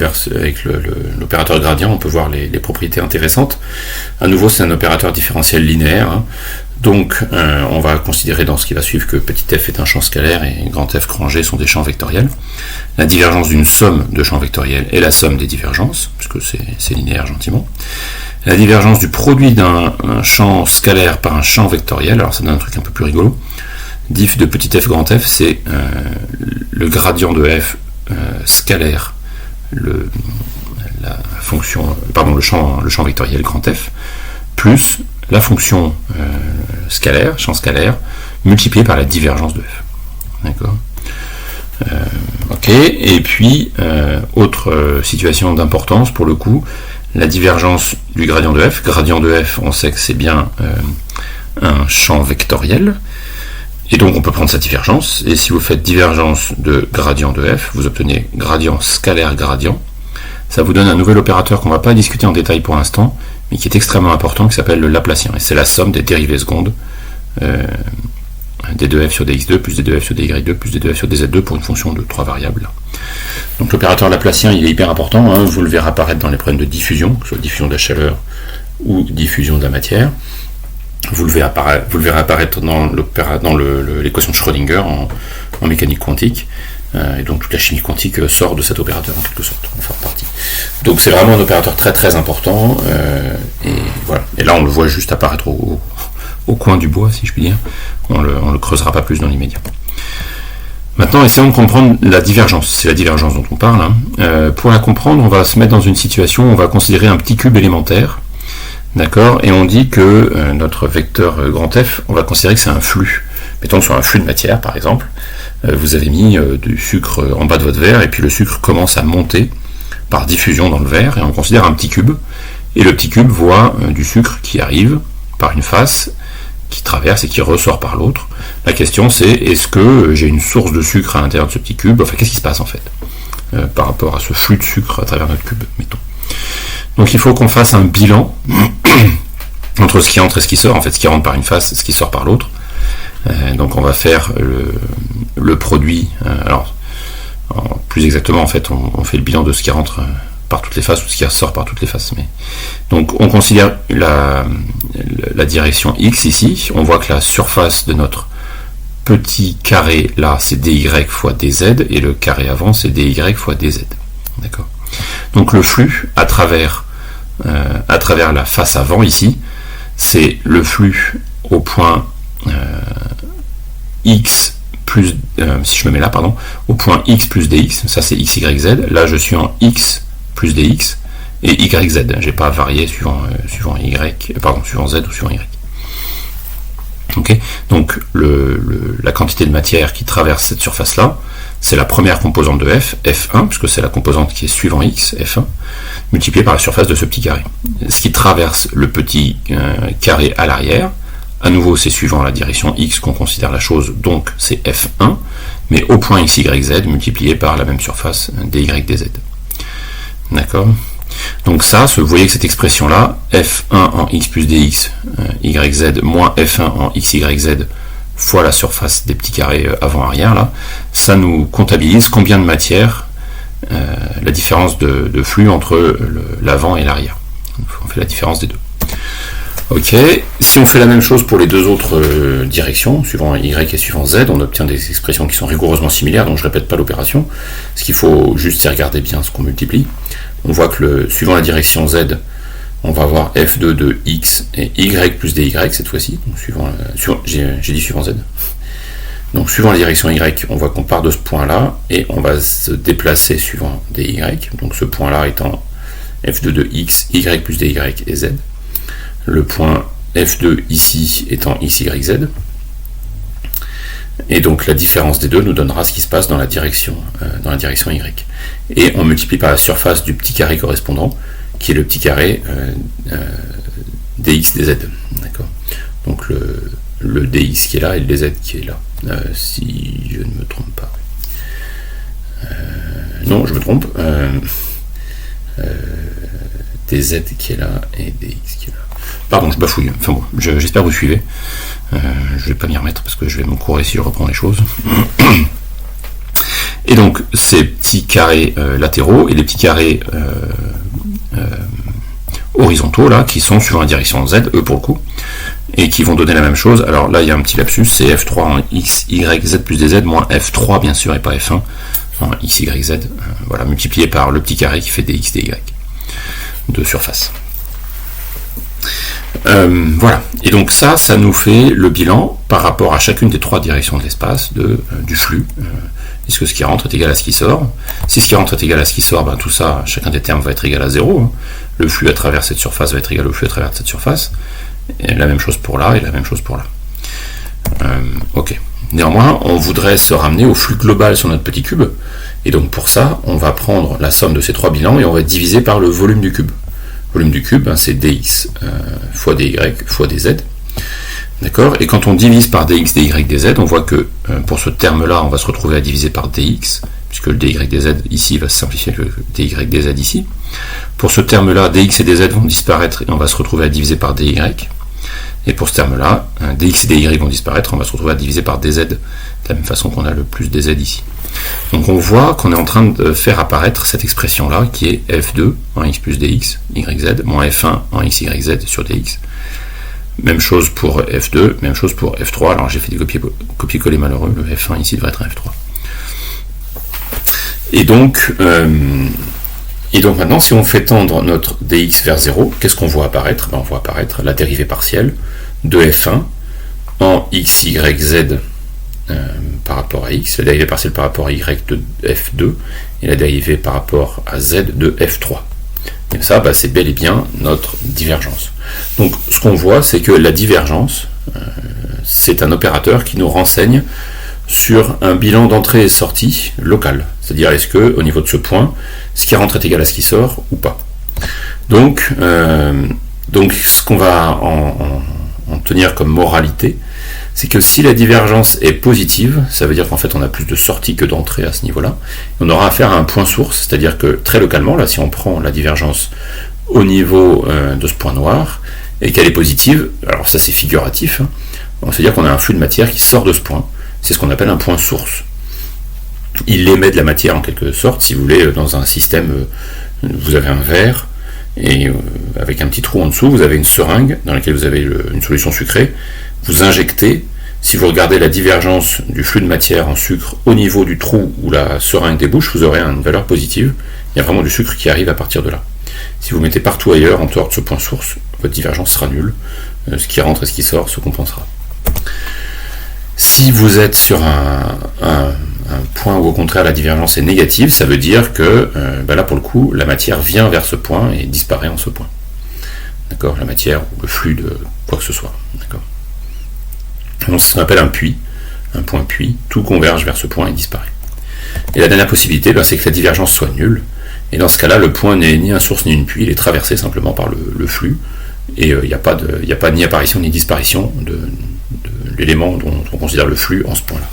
l'opérateur gradient, on peut voir les propriétés intéressantes. À nouveau, c'est un opérateur différentiel linéaire. Donc on va considérer dans ce qui va suivre que petit f est un champ scalaire et grand f, grand g sont des champs vectoriels. La divergence d'une somme de champs vectoriels est la somme des divergences, puisque c'est linéaire gentiment. La divergence du produit d'un champ scalaire par un champ vectoriel, alors ça donne un truc un peu plus rigolo. Diff de petit f grand f, c'est le gradient de f scalaire, le champ vectoriel grand f, plus la fonction scalaire, champ scalaire, multiplié par la divergence de f. D'accord. Ok. Ok, et puis, autre situation d'importance pour le coup, la divergence du gradient de f. Gradient de f, on sait que c'est bien un champ vectoriel, et donc on peut prendre sa divergence, et si vous faites divergence de gradient de f, vous obtenez gradient scalaire gradient. Ça vous donne un nouvel opérateur qu'on ne va pas discuter en détail pour l'instant, mais qui est extrêmement important, qui s'appelle le Laplacien, et c'est la somme des dérivées secondes d de f sur dx2 plus d de f sur dy2 plus d de f sur dz2 pour une fonction de 3 variables. Donc l'opérateur Laplacien, il est hyper important, hein, vous le verrez apparaître dans les problèmes de diffusion, que ce soit diffusion de la chaleur ou diffusion de la matière. Vous le verrez apparaître dans l'équation de Schrödinger en mécanique quantique, et donc toute la chimie quantique sort de cet opérateur en quelque sorte, en partie. Donc c'est vraiment un opérateur très très important, et voilà. Et là on le voit juste apparaître au coin du bois, si je puis dire. On le creusera pas plus dans l'immédiat. Maintenant, essayons de comprendre la divergence. C'est la divergence dont on parle. Hein. Pour la comprendre, on va se mettre dans une situation où on va considérer un petit cube élémentaire. D'accord ? Et on dit que notre vecteur grand F, on va considérer que c'est un flux. Mettons que sur un flux de matière, par exemple, vous avez mis du sucre en bas de votre verre, et puis le sucre commence à monter par diffusion dans le verre, et on considère un petit cube. Et le petit cube voit du sucre qui arrive par une face, qui traverse et qui ressort par l'autre. La question c'est, est-ce que j'ai une source de sucre à l'intérieur de ce petit cube ? Enfin, qu'est-ce qui se passe en fait par rapport à ce flux de sucre à travers notre cube, mettons. Donc il faut qu'on fasse un bilan entre ce qui entre et ce qui sort, en fait ce qui rentre par une face et ce qui sort par l'autre. Donc on va faire le produit, alors plus exactement en fait on fait le bilan de ce qui rentre par toutes les faces ou ce qui ressort par toutes les faces. Mais donc on considère la direction x ici, on voit que la surface de notre petit carré là c'est dy fois dz, et le carré avant c'est dy fois dz. D'accord. Donc le flux à travers la face avant ici, c'est le flux au point x plus, si je me mets là, pardon, au point x plus dx, ça c'est x, y, z, là je suis en x plus dx et y, z, j'ai pas varié suivant z ou suivant y. Okay. Donc la quantité de matière qui traverse cette surface là, c'est la première composante de f, f1, puisque c'est la composante qui est suivant x, f1, multipliée par la surface de ce petit carré. Ce qui traverse le petit carré à l'arrière, à nouveau c'est suivant la direction x qu'on considère la chose, donc c'est f1, mais au point x, y, z, multiplié par la même surface dy, dz. D'accord ? Donc ça, vous voyez que cette expression-là, f1 en x plus dx, yz, moins f1 en x, y, z, fois la surface des petits carrés avant-arrière, là, ça nous comptabilise combien de matière, la différence de flux entre l'avant et l'arrière. On fait la différence des deux. Ok, si on fait la même chose pour les deux autres directions, suivant y et suivant z, on obtient des expressions qui sont rigoureusement similaires, donc je ne répète pas l'opération. Ce qu'il faut juste, c'est regarder bien ce qu'on multiplie. On voit que suivant la direction z, on va avoir f2 de x et y plus dy cette fois-ci. J'ai dit suivant z. Donc suivant la direction y, on voit qu'on part de ce point-là et on va se déplacer suivant dy. Donc ce point-là étant f2 de x, y plus dy et z. Le point f2 ici étant x, y, z. Et donc la différence des deux nous donnera ce qui se passe dans la direction y. Et on multiplie par la surface du petit carré correspondant, qui est le petit carré dx, dz. D'accord. Donc le dx qui est là et le dz qui est là. Si je ne me trompe pas. Non, je me trompe. dz qui est là et dx qui est là. Pardon, je bafouille. Enfin bon, j'espère que vous suivez. Je vais pas m'y remettre parce que je vais me courir si je reprends les choses. Et donc, ces petits carrés latéraux et les petits carrés horizontaux, là, qui sont suivant la direction z, eux pour le coup, et qui vont donner la même chose. Alors là, il y a un petit lapsus, c'est f3 en x, y, z plus dz, moins f3, bien sûr, et pas f1, en x, y, z, voilà, multiplié par le petit carré qui fait dx, dy, de surface. Voilà, et donc ça nous fait le bilan par rapport à chacune des trois directions de l'espace du flux. Est-ce que ce qui rentre est égal à ce qui sort? Si ce qui rentre est égal à ce qui sort, ben tout ça, chacun des termes va être égal à 0. Hein. Le flux à travers cette surface va être égal au flux à travers cette surface. Et la même chose pour là et la même chose pour là. Ok, Néanmoins, on voudrait se ramener au flux global sur notre petit cube, et donc pour ça, on va prendre la somme de ces trois bilans et on va diviser par le volume du cube. Le volume du cube, c'est dx fois dy fois dz. D'accord. Et quand on divise par dx, dy, dz, on voit que pour ce terme-là, on va se retrouver à diviser par dx, puisque le dy, dz ici va se simplifier avec le dy, dz ici. Pour ce terme-là, dx et dz vont disparaître et on va se retrouver à diviser par dy. Et pour ce terme-là, dx et dy vont disparaître, on va se retrouver à diviser par dz, de la même façon qu'on a le plus dz ici. Donc on voit qu'on est en train de faire apparaître cette expression-là, qui est f2 en x plus dx, yz, moins f1 en x, yz sur dx. Même chose pour f2, même chose pour f3. Alors j'ai fait des copier-coller malheureux, le f1 ici devrait être un f3. Et donc maintenant, si on fait tendre notre dx vers 0, qu'est-ce qu'on voit apparaître? On voit apparaître la dérivée partielle de f1 en x, y, z par rapport à x, la dérivée partielle par rapport à y de f2, et la dérivée par rapport à z de f3. Et ça, c'est bel et bien notre divergence. Donc ce qu'on voit, c'est que la divergence, c'est un opérateur qui nous renseigne sur un bilan d'entrée et sortie local. C'est-à-dire, est-ce que au niveau de ce point, ce qui rentre est égal à ce qui sort ou pas. Donc ce qu'on va en tenir comme moralité, c'est que si la divergence est positive, ça veut dire qu'en fait on a plus de sorties que d'entrées à ce niveau-là, on aura affaire à un point source, c'est-à-dire que très localement, là si on prend la divergence au niveau de ce point noir, et qu'elle est positive, alors ça c'est figuratif, on veut dire qu'on a un flux de matière qui sort de ce point, c'est ce qu'on appelle un point source. Il émet de la matière en quelque sorte, si vous voulez, dans un système, vous avez un verre, et avec un petit trou en dessous, vous avez une seringue dans laquelle vous avez une solution sucrée, vous injectez, si vous regardez la divergence du flux de matière en sucre au niveau du trou où la seringue débouche, vous aurez une valeur positive, il y a vraiment du sucre qui arrive à partir de là. Si vous mettez partout ailleurs, en dehors de ce point source, votre divergence sera nulle, ce qui rentre et ce qui sort se compensera. Si vous êtes sur un point où au contraire la divergence est négative, ça veut dire que là pour le coup, la matière vient vers ce point et disparaît en ce point. D'accord, la matière ou le flux de quoi que ce soit. D'accord. Donc c'est ce qu'on appelle un puits, un point puits, tout converge vers ce point et disparaît. Et la dernière possibilité, c'est que la divergence soit nulle, et dans ce cas-là, le point n'est ni un source ni une puits, il est traversé simplement par le flux, et il n'y a pas ni apparition ni disparition de l'élément dont on considère le flux en ce point-là.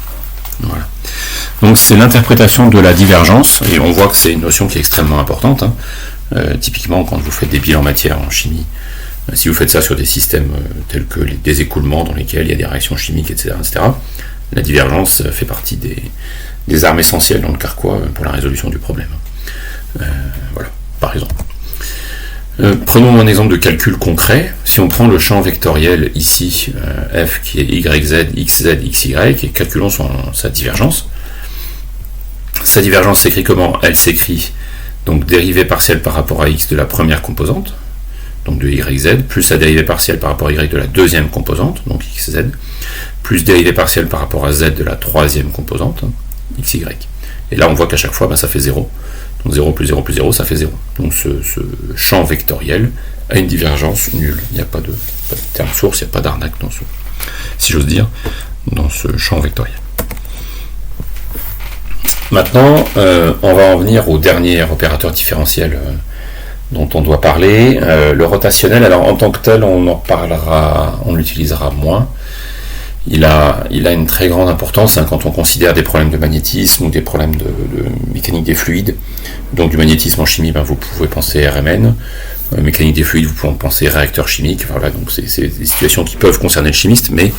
Voilà. Donc c'est l'interprétation de la divergence, et on voit que c'est une notion qui est extrêmement importante. Typiquement, quand vous faites des bilans matière en chimie, si vous faites ça sur des systèmes tels que des écoulements dans lesquels il y a des réactions chimiques, etc., la divergence fait partie des armes essentielles dans le carquois pour la résolution du problème. Voilà, par exemple. Prenons un exemple de calcul concret. Si on prend le champ vectoriel ici, f qui est yz, xz, xy, et calculons sa divergence. Sa divergence s'écrit comment? Elle s'écrit donc dérivée partielle par rapport à x de la première composante, donc de yz, plus la dérivée partielle par rapport à y de la deuxième composante, donc xz, plus dérivée partielle par rapport à z de la troisième composante, xy. Et là on voit qu'à chaque fois ça fait 0. Donc 0 plus 0 plus 0, ça fait 0. Donc ce champ vectoriel a une divergence nulle. Il n'y a pas de terme source, il n'y a pas d'arnaque si j'ose dire, dans ce champ vectoriel. Maintenant, on va en venir au dernier opérateur différentiel dont on doit parler, le rotationnel. Alors en tant que tel, on en parlera, on l'utilisera moins. Il a une très grande importance quand on considère des problèmes de magnétisme ou des problèmes de mécanique des fluides. Donc du magnétisme en chimie, vous pouvez penser RMN. Mécanique des fluides, vous pouvez penser réacteur chimique. Voilà, donc c'est des situations qui peuvent concerner le chimiste, mais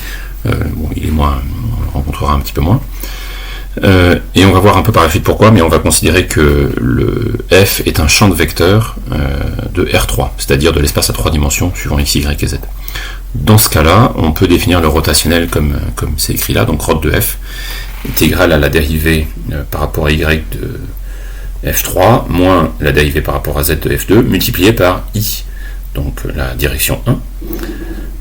il est moins, on le rencontrera un petit peu moins. Et on va voir un peu par la suite pourquoi, mais on va considérer que le F est un champ de vecteurs de R3, c'est-à-dire de l'espace à 3 dimensions suivant x, y et z. Dans ce cas-là, on peut définir le rotationnel comme c'est écrit là, donc rot de F est égal à la dérivée par rapport à y de F3 moins la dérivée par rapport à z de F2 multiplié par i, donc la direction 1,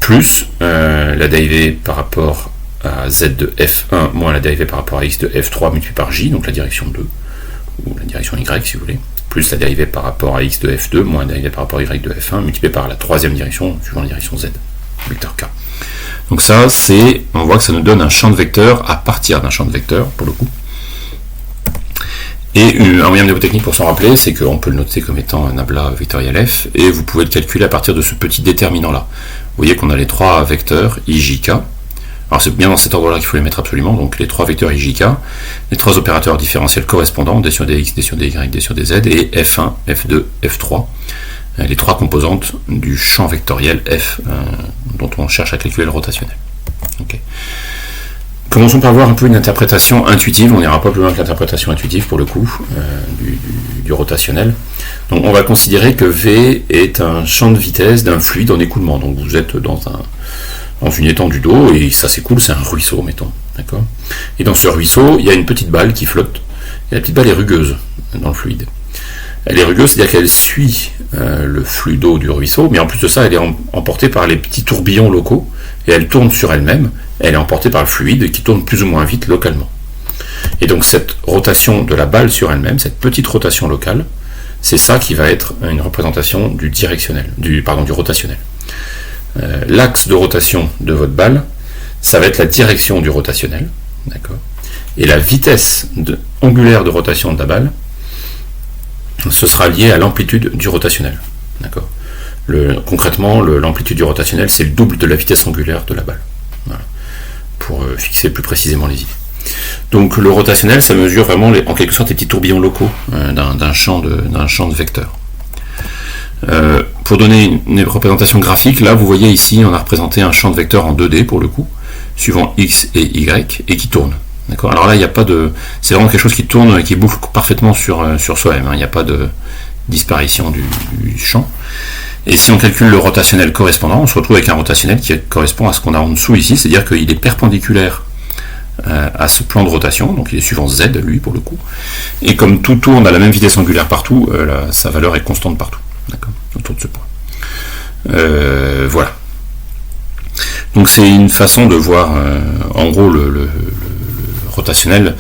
plus la dérivée par rapport à z de F1 moins la dérivée par rapport à x de F3 multiplié par j, donc la direction 2, ou la direction y si vous voulez, plus la dérivée par rapport à x de F2 moins la dérivée par rapport à y de F1 multiplié par la troisième direction suivant la direction z, vecteur k. Donc ça, on voit que ça nous donne un champ de vecteur à partir d'un champ de vecteur, pour le coup. Et un moyen mnémotechnique pour s'en rappeler, c'est qu'on peut le noter comme étant un abla vectoriel f, et vous pouvez le calculer à partir de ce petit déterminant-là. Vous voyez qu'on a les trois vecteurs ijk. Alors c'est bien dans cet ordre-là qu'il faut les mettre absolument, donc les trois vecteurs ijk, les trois opérateurs différentiels correspondants, d sur dx, d sur dy, d sur dz, et f1, f2, f3, les trois composantes du champ vectoriel f, dont on cherche à calculer le rotationnel. Okay. Commençons par voir un peu une interprétation intuitive, on n'ira pas plus loin que l'interprétation intuitive pour le coup, du rotationnel. Donc on va considérer que V est un champ de vitesse d'un fluide en écoulement, donc vous êtes dans une étendue d'eau, et ça s'écoule, c'est un ruisseau, mettons. D'accord ? Et dans ce ruisseau, il y a une petite balle qui flotte, et la petite balle est rugueuse dans le fluide. Elle est rugueuse, c'est-à-dire qu'elle suit le flux d'eau du ruisseau, mais en plus de ça, elle est emportée par les petits tourbillons locaux, et elle tourne sur elle-même, elle est emportée par le fluide qui tourne plus ou moins vite localement. Et donc cette rotation de la balle sur elle-même, cette petite rotation locale, c'est ça qui va être une représentation du rotationnel. L'axe de rotation de votre balle, ça va être la direction du rotationnel, d'accord ? Et la vitesse angulaire de rotation de la balle, ce sera lié à l'amplitude du rotationnel, d'accord ? Concrètement, l'amplitude du rotationnel, c'est le double de la vitesse angulaire de la balle, voilà, pour fixer plus précisément les idées. Donc le rotationnel, ça mesure vraiment en quelque sorte les petits tourbillons locaux d'un champ de vecteurs. Pour donner une représentation graphique, là vous voyez ici on a représenté un champ de vecteurs en 2D pour le coup, suivant x et y, et qui tourne. D'accord ? Alors là il n'y a pas de. C'est vraiment quelque chose qui tourne, qui boucle parfaitement sur soi-même, hein. Il n'y a pas de disparition du champ. Et si on calcule le rotationnel correspondant, on se retrouve avec un rotationnel qui correspond à ce qu'on a en dessous ici, c'est-à-dire qu'il est perpendiculaire à ce plan de rotation, donc il est suivant z lui pour le coup. Et comme tout tourne à la même vitesse angulaire partout, sa valeur est constante partout. D'accord, autour de ce point. Voilà. Donc c'est une façon de voir, en gros, le rotationnel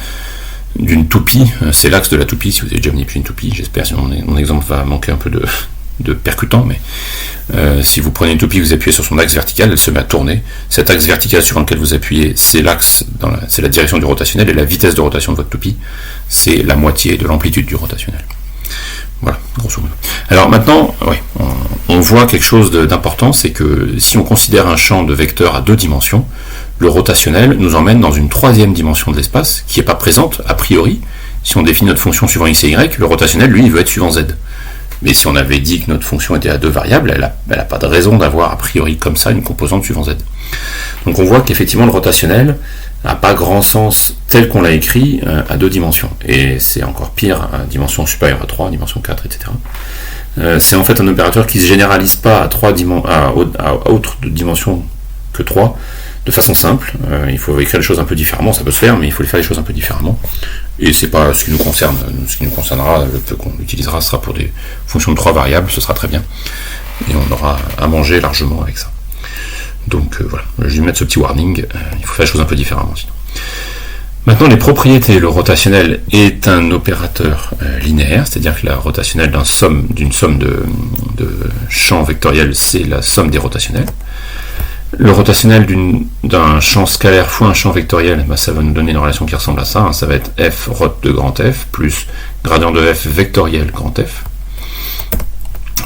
d'une toupie. C'est l'axe de la toupie, si vous avez déjà manipulé une toupie. J'espère que mon exemple va manquer un peu de percutant, mais si vous prenez une toupie, vous appuyez sur son axe vertical, elle se met à tourner. Cet axe vertical sur lequel vous appuyez, c'est c'est la direction du rotationnel, et la vitesse de rotation de votre toupie, c'est la moitié de l'amplitude du rotationnel. Voilà, grosso modo. Alors maintenant, on voit quelque chose d'important, c'est que si on considère un champ de vecteurs à 2 dimensions, le rotationnel nous emmène dans une 3e dimension de l'espace, qui n'est pas présente a priori. Si on définit notre fonction suivant x et y, le rotationnel, lui, il veut être suivant z. Mais si on avait dit que notre fonction était à 2 variables, elle n'a pas de raison d'avoir a priori comme ça une composante suivant z. Donc on voit qu'effectivement le rotationnel n'a pas grand sens tel qu'on l'a écrit à 2 dimensions. Et c'est encore pire à dimension supérieure à 3, dimension 4, etc. C'est en fait un opérateur qui ne se généralise pas à autre dimension que 3 de façon simple. Il faut écrire les choses un peu différemment, ça peut se faire, mais il faut les faire les choses un peu différemment. Et c'est pas ce qui nous concerne. Ce qui nous concernera, le peu qu'on utilisera, sera pour des fonctions de 3 variables, ce sera très bien. Et on aura à manger largement avec ça. Donc voilà, je vais mettre ce petit warning, il faut faire les choses un peu différemment sinon. Maintenant, les propriétés. Le rotationnel est un opérateur linéaire, c'est-à-dire que la rotationnelle d'une somme de champs vectoriels, c'est la somme des rotationnels. Le rotationnel d'un champ scalaire fois un champ vectoriel, ça va nous donner une relation qui ressemble à ça. Ça va être f rot de grand F plus gradient de f vectoriel grand F.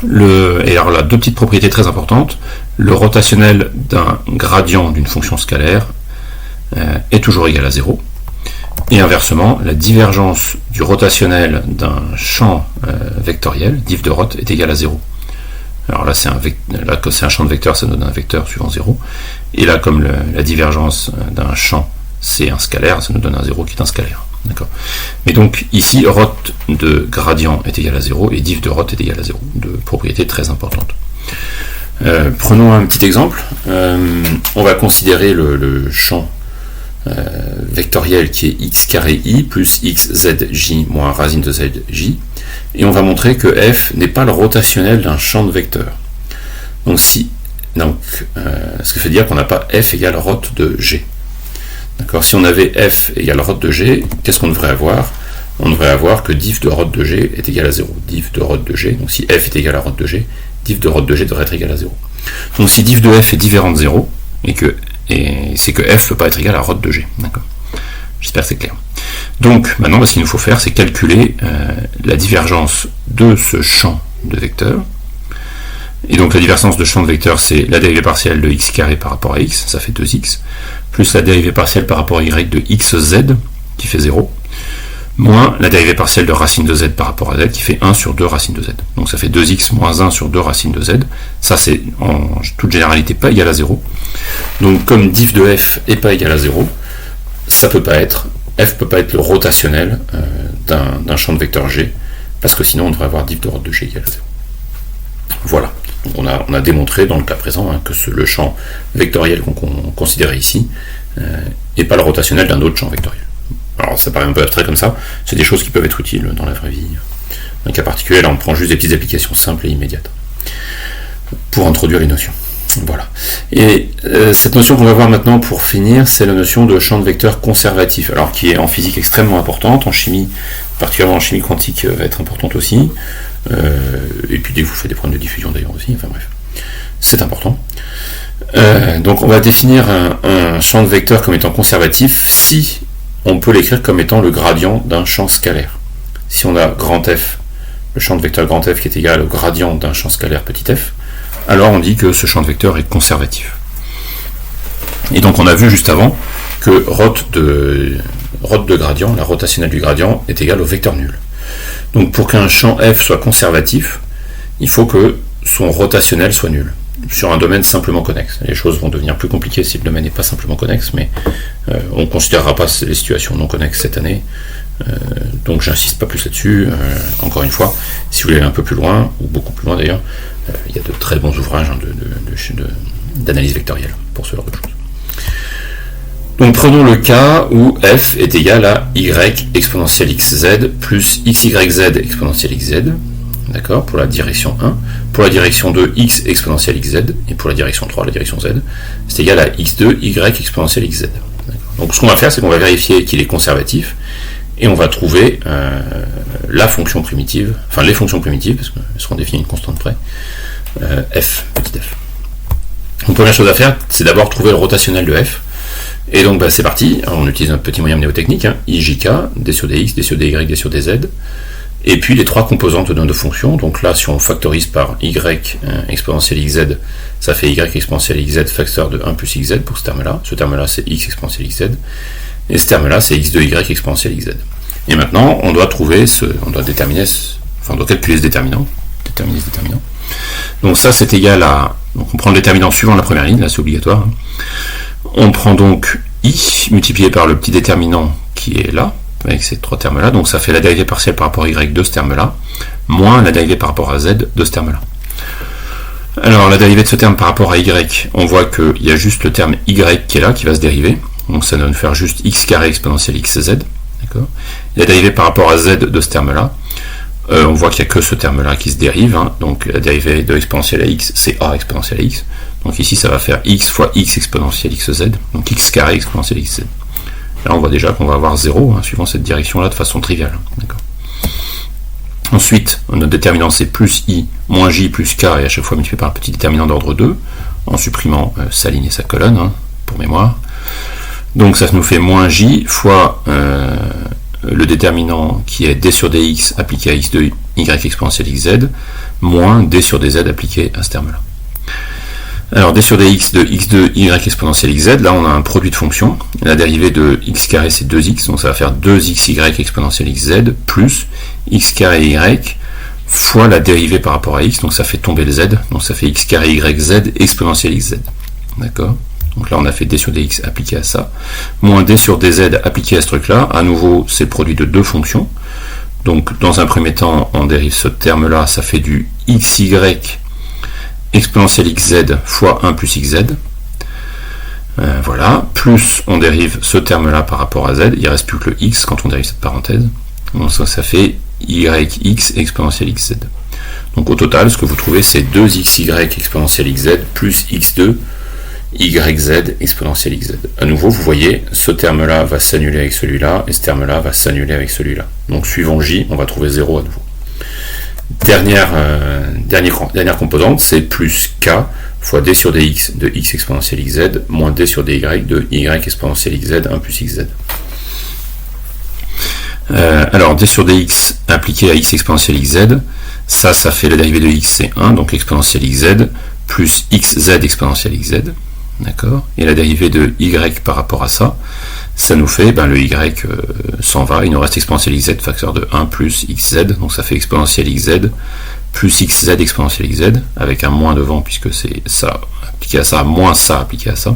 Et alors là, 2 petites propriétés très importantes. Le rotationnel d'un gradient d'une fonction scalaire est toujours égal à 0. Et inversement, la divergence du rotationnel d'un champ vectoriel, diff de rot, est égale à 0. Alors là, c'est un champ de vecteur, ça donne un vecteur suivant 0. Et là, comme la divergence d'un champ, c'est un scalaire, ça nous donne un 0 qui est un scalaire. D'accord. Mais donc, ici, rot de gradient est égal à 0 et diff de rot est égal à 0. Deux propriétés très importantes. Prenons un petit exemple. On va considérer le champ vectoriel qui est x carré i plus xzj moins racine de zj. Et on va montrer que f n'est pas le rotationnel d'un champ de vecteurs. Donc ce qui veut dire qu'on n'a pas f égale rot de g. D'accord. Si on avait f égale rot de g, qu'est-ce qu'on devrait avoir? On devrait avoir que diff de rot de g est égal à 0. Diff de rot de g, donc si f est égal à rot de g, diff de rot de g devrait être égal à 0. Donc si diff de f est différent de 0, et que et c'est que f ne peut pas être égal à rot de g. D'accord. J'espère que c'est clair. Donc maintenant, ce qu'il nous faut faire, c'est calculer la divergence de ce champ de vecteurs. Et donc la divergence de champ de vecteurs, c'est la dérivée partielle de x carré par rapport à x, ça fait 2x, plus la dérivée partielle par rapport à y de xz, qui fait 0, moins la dérivée partielle de racine de z par rapport à z, qui fait 1 sur 2 racine de z. Donc ça fait 2x moins 1 sur 2 racine de z. Ça, c'est en toute généralité pas égal à 0. Donc comme diff de f n'est pas égal à 0, ça peut pas être, f peut pas être le rotationnel d'un champ de vecteur g, parce que sinon on devrait avoir diff de rot de g égal à 0. Voilà. Donc on a démontré dans le cas présent que le champ vectoriel qu'on considérait ici n'est pas le rotationnel d'un autre champ vectoriel. Alors ça paraît un peu abstrait comme ça, c'est des choses qui peuvent être utiles dans la vraie vie. Dans un cas particulier, là on prend juste des petites applications simples et immédiates pour introduire les notions. Voilà. Et cette notion qu'on va voir maintenant pour finir, c'est la notion de champ de vecteur conservatif, alors qui est en physique extrêmement importante, en chimie, particulièrement en chimie quantique, va être importante aussi. Et puis dès que vous faites des problèmes de diffusion d'ailleurs aussi, enfin bref, c'est important. Donc on va définir un champ de vecteur comme étant conservatif si on peut l'écrire comme étant le gradient d'un champ scalaire. Si on a grand F, le champ de vecteur grand F qui est égal au gradient d'un champ scalaire petit f, alors on dit que ce champ de vecteur est conservatif. Et donc on a vu juste avant que rot de gradient, la rotationnelle du gradient, est égale au vecteur nul. Donc pour qu'un champ f soit conservatif, il faut que son rotationnel soit nul, sur un domaine simplement connexe. Les choses vont devenir plus compliquées si le domaine n'est pas simplement connexe, mais on ne considérera pas les situations non connexes cette année, donc j'insiste pas plus là-dessus. Encore une fois, si vous voulez aller un peu plus loin, ou beaucoup plus loin d'ailleurs, il y a de très bons ouvrages d'analyse vectorielle pour ce genre de choses. Donc prenons le cas où f est égal à y exponentielle xz plus xyz exponentielle xz, d'accord, pour la direction 1, pour la direction 2, x exponentielle xz, et pour la direction 3, la direction z, c'est égal à x2, y exponentielle xz. Donc ce qu'on va faire, c'est qu'on va vérifier qu'il est conservatif, et on va trouver la fonction primitive, enfin les fonctions primitives, parce qu'elles seront définies une constante près, f, petit f. Donc première chose à faire, c'est d'abord trouver le rotationnel de f. Et donc c'est parti, on utilise un petit moyen mnémotechnique, ijk, d sur dx, d sur dy, d sur dz, et puis les trois composantes de nos fonctions. Donc là, si on factorise par y exponentielle xz, ça fait y exponentielle xz facteur de 1 plus xz pour ce terme-là. Ce terme-là, c'est x exponentielle xz, et ce terme-là, c'est x de y exponentielle xz. Et maintenant, on doit trouver on doit calculer ce déterminant, déterminer ce déterminant. Donc ça, c'est égal à, donc on prend le déterminant suivant la première ligne, là c'est obligatoire. On prend donc i multiplié par le petit déterminant qui est là, avec ces trois termes-là, donc ça fait la dérivée partielle par rapport à y de ce terme-là, moins la dérivée par rapport à z de ce terme-là. Alors la dérivée de ce terme par rapport à y, on voit qu'il y a juste le terme y qui est là, qui va se dériver, donc ça va nous faire juste x carré exponentielle xz, d'accord. La dérivée par rapport à z de ce terme-là, on voit qu'il n'y a que ce terme-là qui se dérive, donc la dérivée de exponentielle à x, c'est a exponentielle à x. Donc ici, ça va faire x fois x exponentielle xz, donc x carré exponentielle xz. Là, on voit déjà qu'on va avoir 0, suivant cette direction-là, de façon triviale. Ensuite, notre déterminant, c'est plus i moins j plus k, et à chaque fois multiplié par un petit déterminant d'ordre 2, en supprimant sa ligne et sa colonne, pour mémoire. Donc ça nous fait moins j fois le déterminant qui est d sur dx appliqué à x de y exponentielle xz, moins d sur dz appliqué à ce terme-là. Alors d sur dx de x de y exponentielle xz, là on a un produit de fonctions, la dérivée de x carré c'est 2x, donc ça va faire 2xy exponentielle xz plus x carré y fois la dérivée par rapport à x, donc ça fait tomber le z, donc ça fait x carré yz exponentielle xz. D'accord? Donc là on a fait d sur dx appliqué à ça, moins d sur dz appliqué à ce truc-là, à nouveau c'est le produit de deux fonctions, donc dans un premier temps on dérive ce terme-là, ça fait du xy exponentielle xz fois 1 plus xz, voilà, plus on dérive ce terme-là par rapport à z, il ne reste plus que le x quand on dérive cette parenthèse, donc ça fait yx exponentielle xz. Donc au total, ce que vous trouvez, c'est 2xy exponentielle xz plus x2 yz exponentielle xz. À nouveau, vous voyez, ce terme-là va s'annuler avec celui-là, et ce terme-là va s'annuler avec celui-là. Donc suivant j, on va trouver 0 à nouveau. Dernière composante, c'est plus k fois d sur dx de x exponentielle xz moins d sur dy de y exponentielle xz 1 plus xz. Alors d sur dx appliqué à x exponentielle xz, ça fait la dérivée de x, c'est 1, donc exponentielle xz plus xz exponentielle xz, d'accord. Et la dérivée de y par rapport à ça nous fait, le y s'en va, il nous reste exponentielle xz facteur de 1 plus xz, donc ça fait exponentielle xz plus xz exponentielle xz, avec un moins devant, puisque c'est ça appliqué à ça, moins ça appliqué à ça.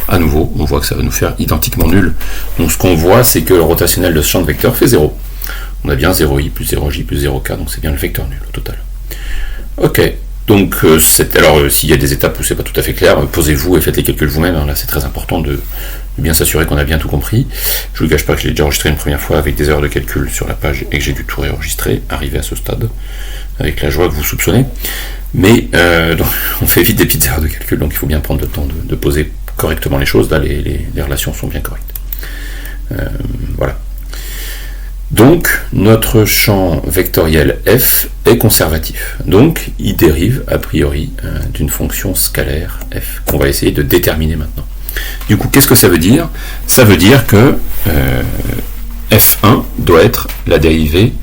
À nouveau, on voit que ça va nous faire identiquement nul. Donc ce qu'on voit, c'est que le rotationnel de ce champ de vecteur fait 0. On a bien 0i plus 0j plus 0k, donc c'est bien le vecteur nul au total. Ok, donc alors s'il y a des étapes où c'est pas tout à fait clair, posez-vous et faites les calculs vous-même. Là c'est très important de bien s'assurer qu'on a bien tout compris. Je ne vous cache pas que je l'ai déjà enregistré une première fois avec des erreurs de calcul sur la page et que j'ai dû tout réenregistrer, arrivé à ce stade, avec la joie que vous soupçonnez. Mais donc, on fait vite des petites erreurs de calcul, donc il faut bien prendre le temps de poser correctement les choses. Là, les relations sont bien correctes. Voilà. Donc, notre champ vectoriel f est conservatif. Donc, il dérive a priori d'une fonction scalaire f, qu'on va essayer de déterminer maintenant. Du coup, qu'est-ce que ça veut dire? Ça veut dire que f1 doit être la dérivée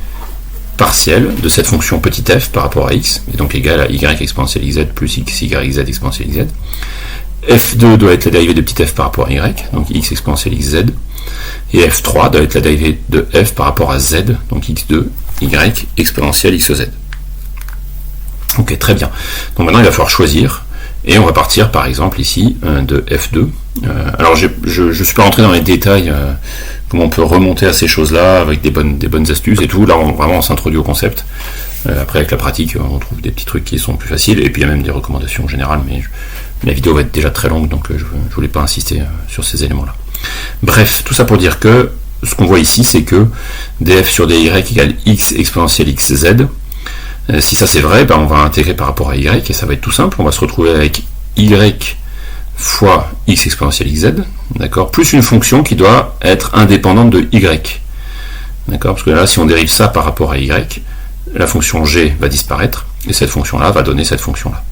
partielle de cette fonction petit f par rapport à x, et donc égale à y exponentielle z plus x y z exponentielle z. f2 doit être la dérivée de petit f par rapport à y, donc x exponentielle z. Et f3 doit être la dérivée de f par rapport à z, donc x2, y exponentielle xz. Ok, très bien. Donc maintenant il va falloir choisir, et on va partir par exemple ici de f2. Alors je ne suis pas rentré dans les détails, comment on peut remonter à ces choses-là avec des bonnes astuces et tout. Là on s'introduit au concept. Après avec la pratique on trouve des petits trucs qui sont plus faciles, et puis il y a même des recommandations générales, mais la vidéo va être déjà très longue, donc je ne voulais pas insister sur ces éléments-là. Bref, tout ça pour dire que ce qu'on voit ici, c'est que df sur dy égale x exponentielle xz. Si ça c'est vrai, on va intégrer par rapport à y, et ça va être tout simple. On va se retrouver avec y fois x exponentielle xz, d'accord, plus une fonction qui doit être indépendante de y. D'accord, parce que là, si on dérive ça par rapport à y, la fonction g va disparaître, et cette fonction-là va donner cette fonction-là.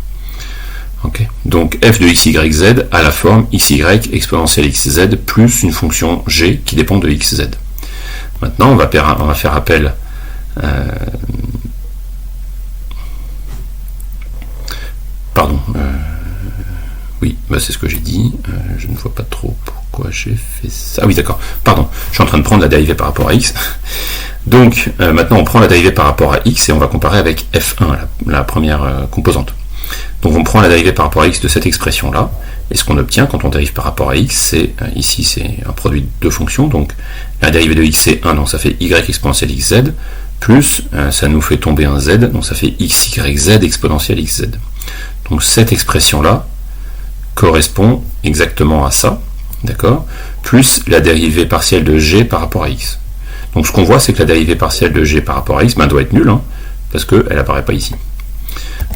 Okay. Donc f de xyz a la forme xy exponentielle xz plus une fonction g qui dépend de xz. Maintenant, on va faire appel oui, c'est ce que j'ai dit. Je ne vois pas trop pourquoi j'ai fait ça. Ah oui, d'accord. Pardon, je suis en train de prendre la dérivée par rapport à x. Donc, maintenant, on prend la dérivée par rapport à x et on va comparer avec f1, la première composante. Donc on prend la dérivée par rapport à x de cette expression-là, et ce qu'on obtient quand on dérive par rapport à x, c'est, ici c'est un produit de deux fonctions, donc la dérivée de x c'est 1, donc ça fait y exponentielle xz, plus ça nous fait tomber un z, donc ça fait xyz exponentielle xz. Donc cette expression-là correspond exactement à ça, d'accord, plus la dérivée partielle de g par rapport à x. Donc ce qu'on voit, c'est que la dérivée partielle de g par rapport à x doit être nulle, parce qu'elle n'apparaît pas ici.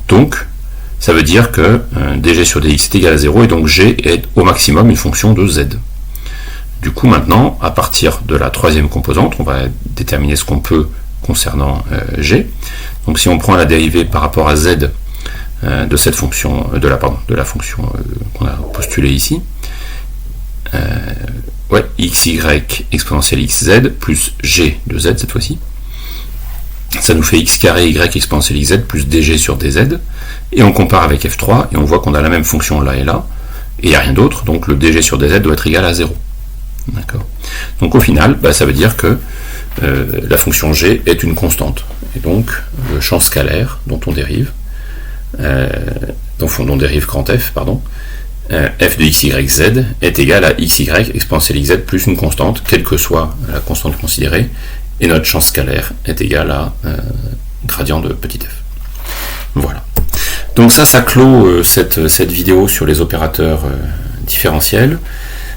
Donc, ça veut dire que dg sur dx est égal à 0, et donc g est au maximum une fonction de z. Du coup, maintenant, à partir de la troisième composante, on va déterminer ce qu'on peut concernant g. Donc si on prend la dérivée par rapport à z de cette fonction, de la fonction qu'on a postulée ici, xy exponentielle xz plus g de z cette fois-ci, ça nous fait x carré y exponentielle z plus dg sur dz, et on compare avec f3, et on voit qu'on a la même fonction là, et il n'y a rien d'autre, donc le dg sur dz doit être égal à 0. D'accord. Donc au final, ça veut dire que la fonction g est une constante, et donc le champ scalaire dont on dérive, dont dérive grand f, f de xyz est égal à xy exponentielle z plus une constante, quelle que soit la constante considérée, et notre champ scalaire est égal à gradient de petit f. Voilà. Donc ça clôt cette vidéo sur les opérateurs différentiels.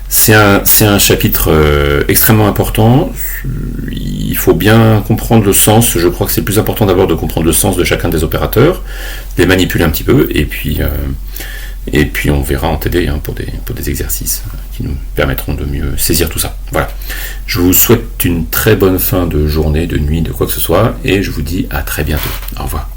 C'est un chapitre extrêmement important. Il faut bien comprendre le sens. Je crois que c'est le plus important d'abord de comprendre le sens de chacun des opérateurs, les manipuler un petit peu, et puis on verra en TD pour des exercices qui nous permettront de mieux saisir tout ça. Voilà. Je vous souhaite une très bonne fin de journée, de nuit, de quoi que ce soit, et je vous dis à très bientôt. Au revoir.